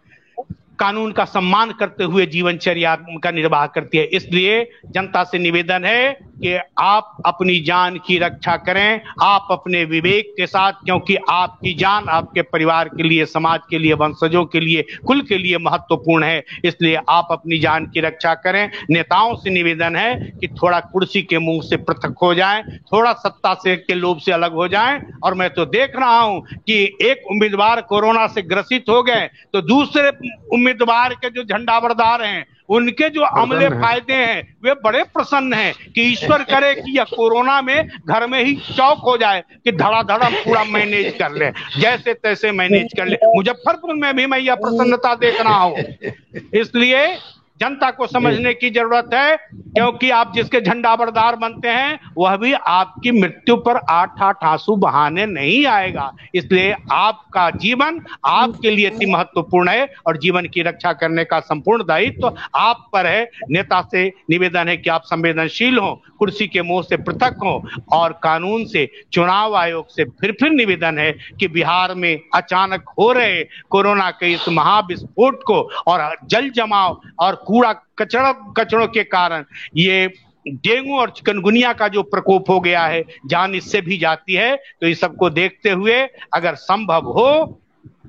कानून का सम्मान करते हुए जीवनचर्या का निर्वाह करती है। इसलिए जनता से निवेदन है कि आप अपनी जान की रक्षा करें, आप अपने विवेक के साथ, क्योंकि आपकी जान आपके परिवार के लिए, समाज के लिए, वंशजों के लिए, कुल के लिए महत्वपूर्ण है। इसलिए आप अपनी जान की रक्षा करें। नेताओं से निवेदन है कि थोड़ा कुर्सी के मुंह से पृथक हो जाएं, थोड़ा सत्ता से के लोभ से अलग हो जाएं। और मैं तो देख रहा हूं कि एक उम्मीदवार कोरोना से ग्रसित हो गए तो दूसरे उम्मीदवार के जो झंडाबरदार हैं उनके जो अमले फायदे हैं वे बड़े प्रसन्न हैं कि ईश्वर करे कि यह कोरोना में घर में ही चौक हो जाए कि धड़ाधड़ पूरा मैनेज कर ले, जैसे तैसे मैनेज कर ले। मुजफ्फरपुर में भी मैं यह प्रसन्नता देख रहा हूं। इसलिए जनता को समझने की जरूरत है, क्योंकि आप जिसके झंडाबरदार बनते हैं वह भी आपकी मृत्यु पर 8-8 आंसू बहाने नहीं आएगा। इसलिए आपका जीवन आपके लिए अति महत्वपूर्ण है और जीवन की रक्षा करने का संपूर्ण दायित्व तो आप पर है। नेता से निवेदन है कि आप संवेदनशील हो, कुर्सी के मोह से पृथक हो और कानून से, चुनाव आयोग से फिर निवेदन है कि बिहार में अचानक हो रहे कोरोना के इस महाविस्फोट को और जल जमाव और कूड़ा कचड़ों के कारण ये डेंगू और चिकनगुनिया का जो प्रकोप हो गया है, जान इससे भी जाती है। तो इस सबको देखते हुए अगर संभव हो,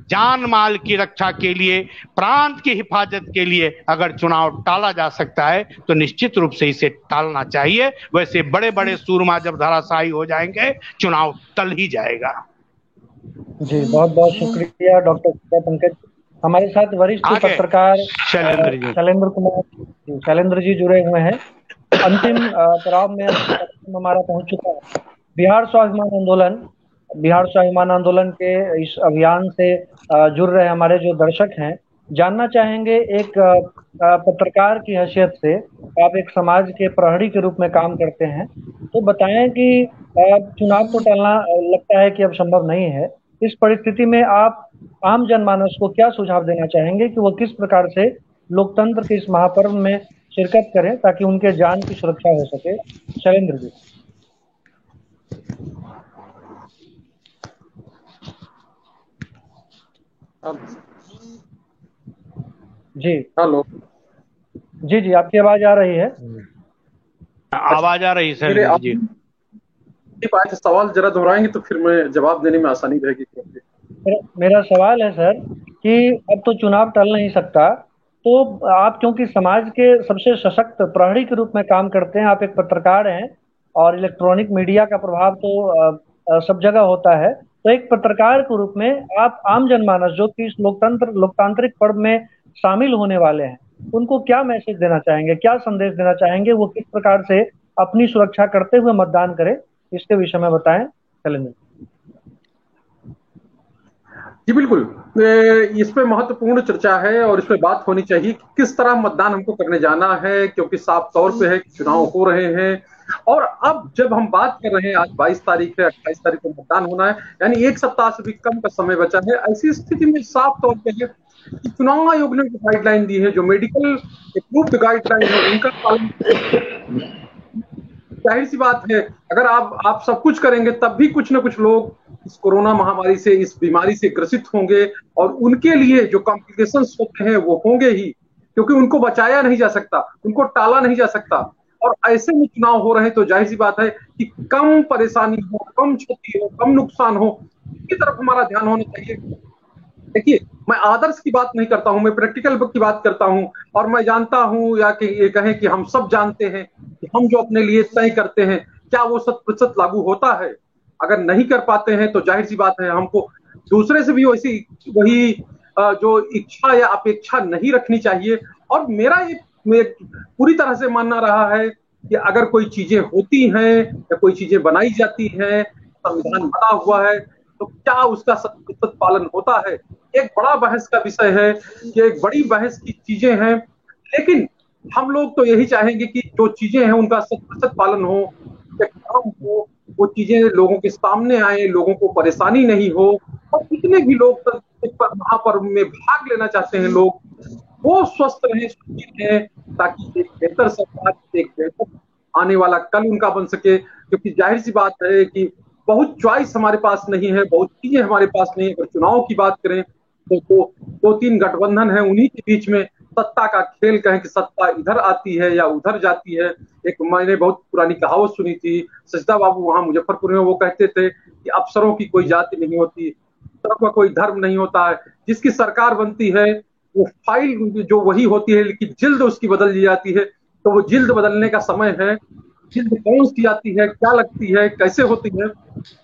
जान माल की रक्षा के लिए, प्रांत की हिफाजत के लिए अगर चुनाव टाला जा सकता है तो निश्चित रूप से इसे टालना चाहिए। वैसे बड़े बड़े सूरमा जब धराशायी हो जाएंगे, चुनाव टल ही जाएगा। जी, बहुत बहुत शुक्रिया डॉक्टर पंकज। हमारे साथ वरिष्ठ पत्रकार शैलेंद्र जी जुड़े हुए हैं। अंतिम पड़ाव में हमारा पहुंच चुका है। बिहार स्वाभिमान आंदोलन के इस अभियान से जुड़ रहे हमारे जो दर्शक हैं, जानना चाहेंगे एक पत्रकार की हैसियत से, आप एक समाज के प्रहरी के रूप में काम करते हैं, तो बताएं कि चुनाव को टालना लगता है कि अब संभव नहीं है। इस परिस्थिति में आप आम जनमानस को क्या सुझाव देना चाहेंगे कि वो किस प्रकार से लोकतंत्र के इस महापर्व में शिरकत करें ताकि उनके जान की सुरक्षा हो सके? शैलेंद्र जी। जी हेलो। जी, आपकी आवाज आ रही है? आवाज आ रही है जी। सवाल जरा दोहराएंगे तो फिर मैं जवाब देने में आसानी रहेगी। मेरा सवाल है सर कि अब तो चुनाव टल नहीं सकता, तो आप क्योंकि समाज के सबसे सशक्त प्रहरी के रूप में काम करते हैं, आप एक पत्रकार हैं और इलेक्ट्रॉनिक मीडिया का प्रभाव तो सब जगह होता है, तो एक पत्रकार के रूप में आप आम जनमानस जो कि इस लोकतांत्रिक पर्व में शामिल होने वाले हैं, उनको क्या मैसेज देना चाहेंगे, क्या संदेश देना चाहेंगे? वो किस प्रकार से अपनी सुरक्षा करते हुए मतदान करें, इसके विषय में बताएं। चलेंगे जी, बिल्कुल। इस पे महत्वपूर्ण चर्चा है और इस पे बात होनी चाहिए कि किस तरह मतदान हमको करने जाना है, क्योंकि साफ तौर पे है कि चुनाव हो रहे हैं। और अब जब हम बात कर रहे हैं, आज 22 तारीख है, 28 तारीख को मतदान होना है, यानी एक सप्ताह से भी कम का समय बचा है। ऐसी स्थिति में साफ तौर पे है कि चुनाव आयोग ने जो गाइडलाइन दी है, जो मेडिकल अप्रूव्ड गाइडलाइन है, उनका पालन, जाहिर सी बात है अगर आप सब कुछ करेंगे तब भी कुछ ना कुछ लोग इस कोरोना महामारी से, इस बीमारी से ग्रसित होंगे और उनके लिए जो कॉम्प्लिकेशंस होते हैं वो होंगे ही, क्योंकि उनको बचाया नहीं जा सकता, उनको टाला नहीं जा सकता। और ऐसे में चुनाव हो रहे हैं तो जाहिर सी बात है कि कम परेशानी हो, कम क्षति हो, कम नुकसान हो, इसकी तरफ हमारा ध्यान होना चाहिए। देखिए, मैं आदर्श की बात नहीं करता हूं, मैं प्रैक्टिकल की बात करता हूं। और मैं जानता हूं, या कि ये कहें कि हम सब जानते हैं कि हम जो अपने लिए तय करते हैं क्या वो 100% लागू होता है। अगर नहीं कर पाते हैं तो जाहिर सी बात है हमको दूसरे से भी वही जो इच्छा या अपेक्षा नहीं रखनी चाहिए। और मेरा पूरी तरह से मानना रहा है कि अगर कोई चीजें होती हैं या कोई चीजें बनाई जाती हैं, संविधान बना हुआ है, तो क्या उसका 100% पालन होता है? एक बड़ा बहस का विषय है, ये एक बड़ी बहस की चीजें हैं। लेकिन हम लोग तो यही चाहेंगे कि जो चीजें हैं उनका 100% पालन हो, काम हो, वो चीजें लोगों के सामने आए, लोगों को परेशानी नहीं हो। और जितने भी लोग महापर्व में भाग लेना चाहते हैं लोग, वो स्वस्थ रहें, सुरक्षित रहें, ताकि एक बेहतर समाज, एक बेहतर आने वाला कल उनका बन सके। क्योंकि जाहिर सी बात है कि बहुत चॉइस हमारे पास नहीं है, बहुत चीजें हमारे पास नहीं है। अगर चुनाव की बात करें तो दो तीन गठबंधन है, उन्हीं के बीच में सत्ता का खेल, कहें कि सत्ता इधर आती है या उधर जाती है। एक मैंने बहुत पुरानी कहावत सुनी थी, सजदा बाबू वहां मुजफ्फरपुर में, वो कहते थे कि अफसरों की कोई जाति नहीं होती, अफसरों का कोई धर्म नहीं होता है, जिसकी सरकार बनती है वो फाइल जो वही होती है, लेकिन जिल्द उसकी बदल दी जाती है। तो वो जिल्द बदलने का समय है, जिल्द कौन सी आती है, क्या लगती है, कैसे होती है,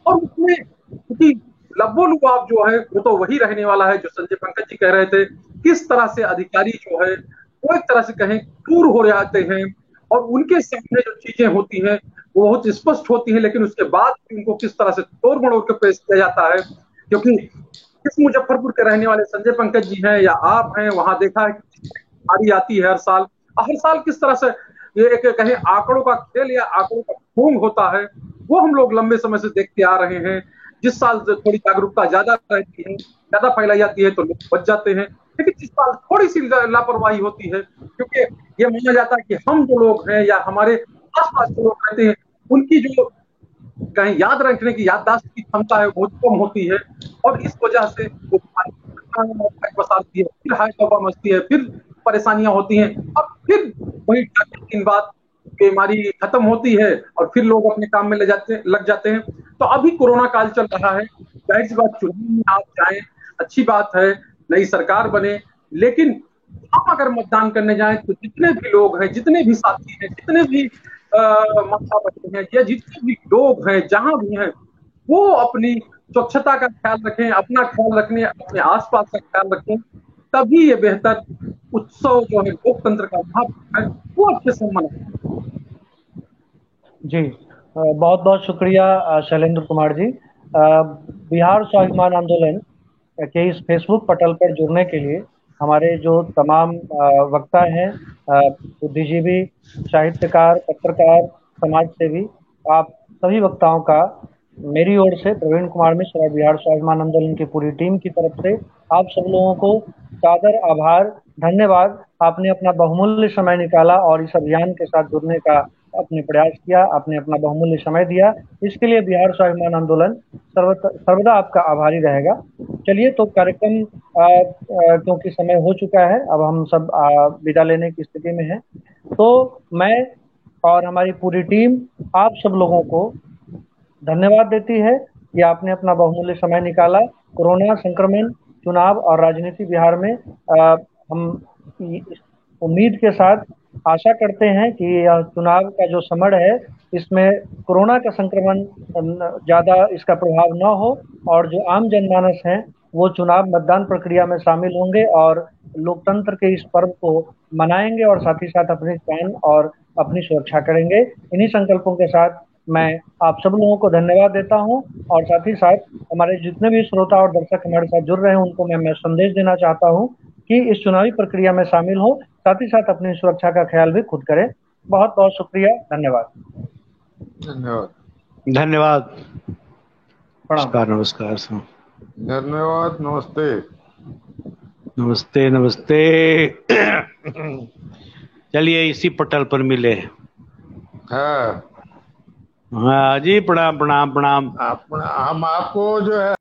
और उसमें क्योंकि लब्बो लुबाब जो है वो तो वही रहने वाला है। जो संजय पंकज जी कह रहे थे, किस तरह से अधिकारी जो है वो एक तरह से कहें दूर हो जाते हैं और उनके सामने जो चीजें होती हैं वो बहुत स्पष्ट होती हैं, लेकिन उसके बाद उनको किस तरह से तोड़ मड़ोड़ के पेश किया जाता है। क्योंकि इस मुजफ्फरपुर के रहने वाले संजय पंकज जी हैं या आप हैं, वहां देखा है बीमारी आती है हर साल किस तरह से ये एक कहें आंकड़ों का खेल या आंकड़ों का ढोंग होता है, वो हम लोग लंबे समय से देखते आ रहे हैं। जिस साल थोड़ी जागरूकता ज्यादा रहती है, ज्यादा फैलाई जाती है तो लोग बच जाते हैं, लेकिन जिस साल थोड़ी सी लापरवाही होती है, क्योंकि ये माना जाता है कि हम जो लोग हैं या हमारे आसपास जो लोग रहते हैं उनकी जो कहीं याद रखने की याददाश्त की क्षमता है बहुत कम होती है, और इस वजह से वो बसाती है, फिर हाय तौबा मचती है, फिर परेशानियां होती हैं, और फिर वही 4 दिन बाद बीमारी खत्म होती है और फिर लोग अपने काम में लग जाते हैं। तो अभी कोरोना काल चल रहा है, जाहिर सी बात चुनाव में आप जाएं, अच्छी बात है, नई सरकार बने, लेकिन हम अगर मतदान करने जाएं तो जितने भी लोग हैं, जितने भी साथी हैं, जितने भी माता बहन हैं या जितने भी लोग हैं जहां भी हैं, वो अपनी स्वच्छता का ख्याल रखें, अपना ख्याल रखने, अपने आसपास का ख्याल रखें, तभी ये बेहतर उत्सव जो है लोकतंत्र का महत्व है वो अच्छे से मनाएं। जी, बहुत बहुत शुक्रिया शैलेंद्र कुमार जी। बिहार स्वाभिमान आंदोलन के इस फेसबुक पटल पर जुड़ने के लिए हमारे जो तमाम वक्ता हैं, बुद्धिजीवी, साहित्यकार, पत्रकार, समाज सेवी, आप सभी वक्ताओं का मेरी ओर से, प्रवीण कुमार मिश्र और बिहार स्वाभिमान आंदोलन की पूरी टीम की तरफ से आप सब लोगों को सादर आभार, धन्यवाद। आपने अपना बहुमूल्य समय निकाला और इस अभियान के साथ जुड़ने का आपने प्रयास किया, आपने अपना बहुमूल्य समय दिया, इसके लिए बिहार स्वाभिमान आंदोलन सर्वदा आपका आभारी रहेगा। चलिए, तो कार्यक्रम क्योंकि समय हो चुका है, अब हम सब विदा लेने की स्थिति में हैं, तो मैं और हमारी पूरी टीम आप सब लोगों को धन्यवाद देती है कि आपने अपना बहुमूल्य समय निकाला। कोरोना संक्रमण, चुनाव और राजनीति बिहार में हम उम्मीद के साथ आशा करते हैं कि यह चुनाव का जो समय है इसमें कोरोना का संक्रमण ज़्यादा इसका प्रभाव न हो, और जो आम जनमानस हैं वो चुनाव मतदान प्रक्रिया में शामिल होंगे और लोकतंत्र के इस पर्व को मनाएंगे और साथ ही साथ अपनी जान और अपनी सुरक्षा करेंगे। इन्हीं संकल्पों के साथ मैं आप सब लोगों को धन्यवाद देता हूं, और साथ ही साथ हमारे जितने भी श्रोता और दर्शक हमारे साथ जुड़ रहे हैं उनको मैं संदेश देना चाहता हूं कि इस चुनावी प्रक्रिया में शामिल हो, साथ ही साथ अपनी सुरक्षा का ख्याल भी खुद करें। बहुत बहुत शुक्रिया, धन्यवाद। धन्यवाद। धन्यवाद। प्रणाम। नमस्कार। धन्यवाद। नमस्ते। नमस्ते नमस्ते। चलिए इसी पटल पर मिले। हाँ हाँ जी, प्रणाम प्रणाम प्रणाम। हम आपको जो है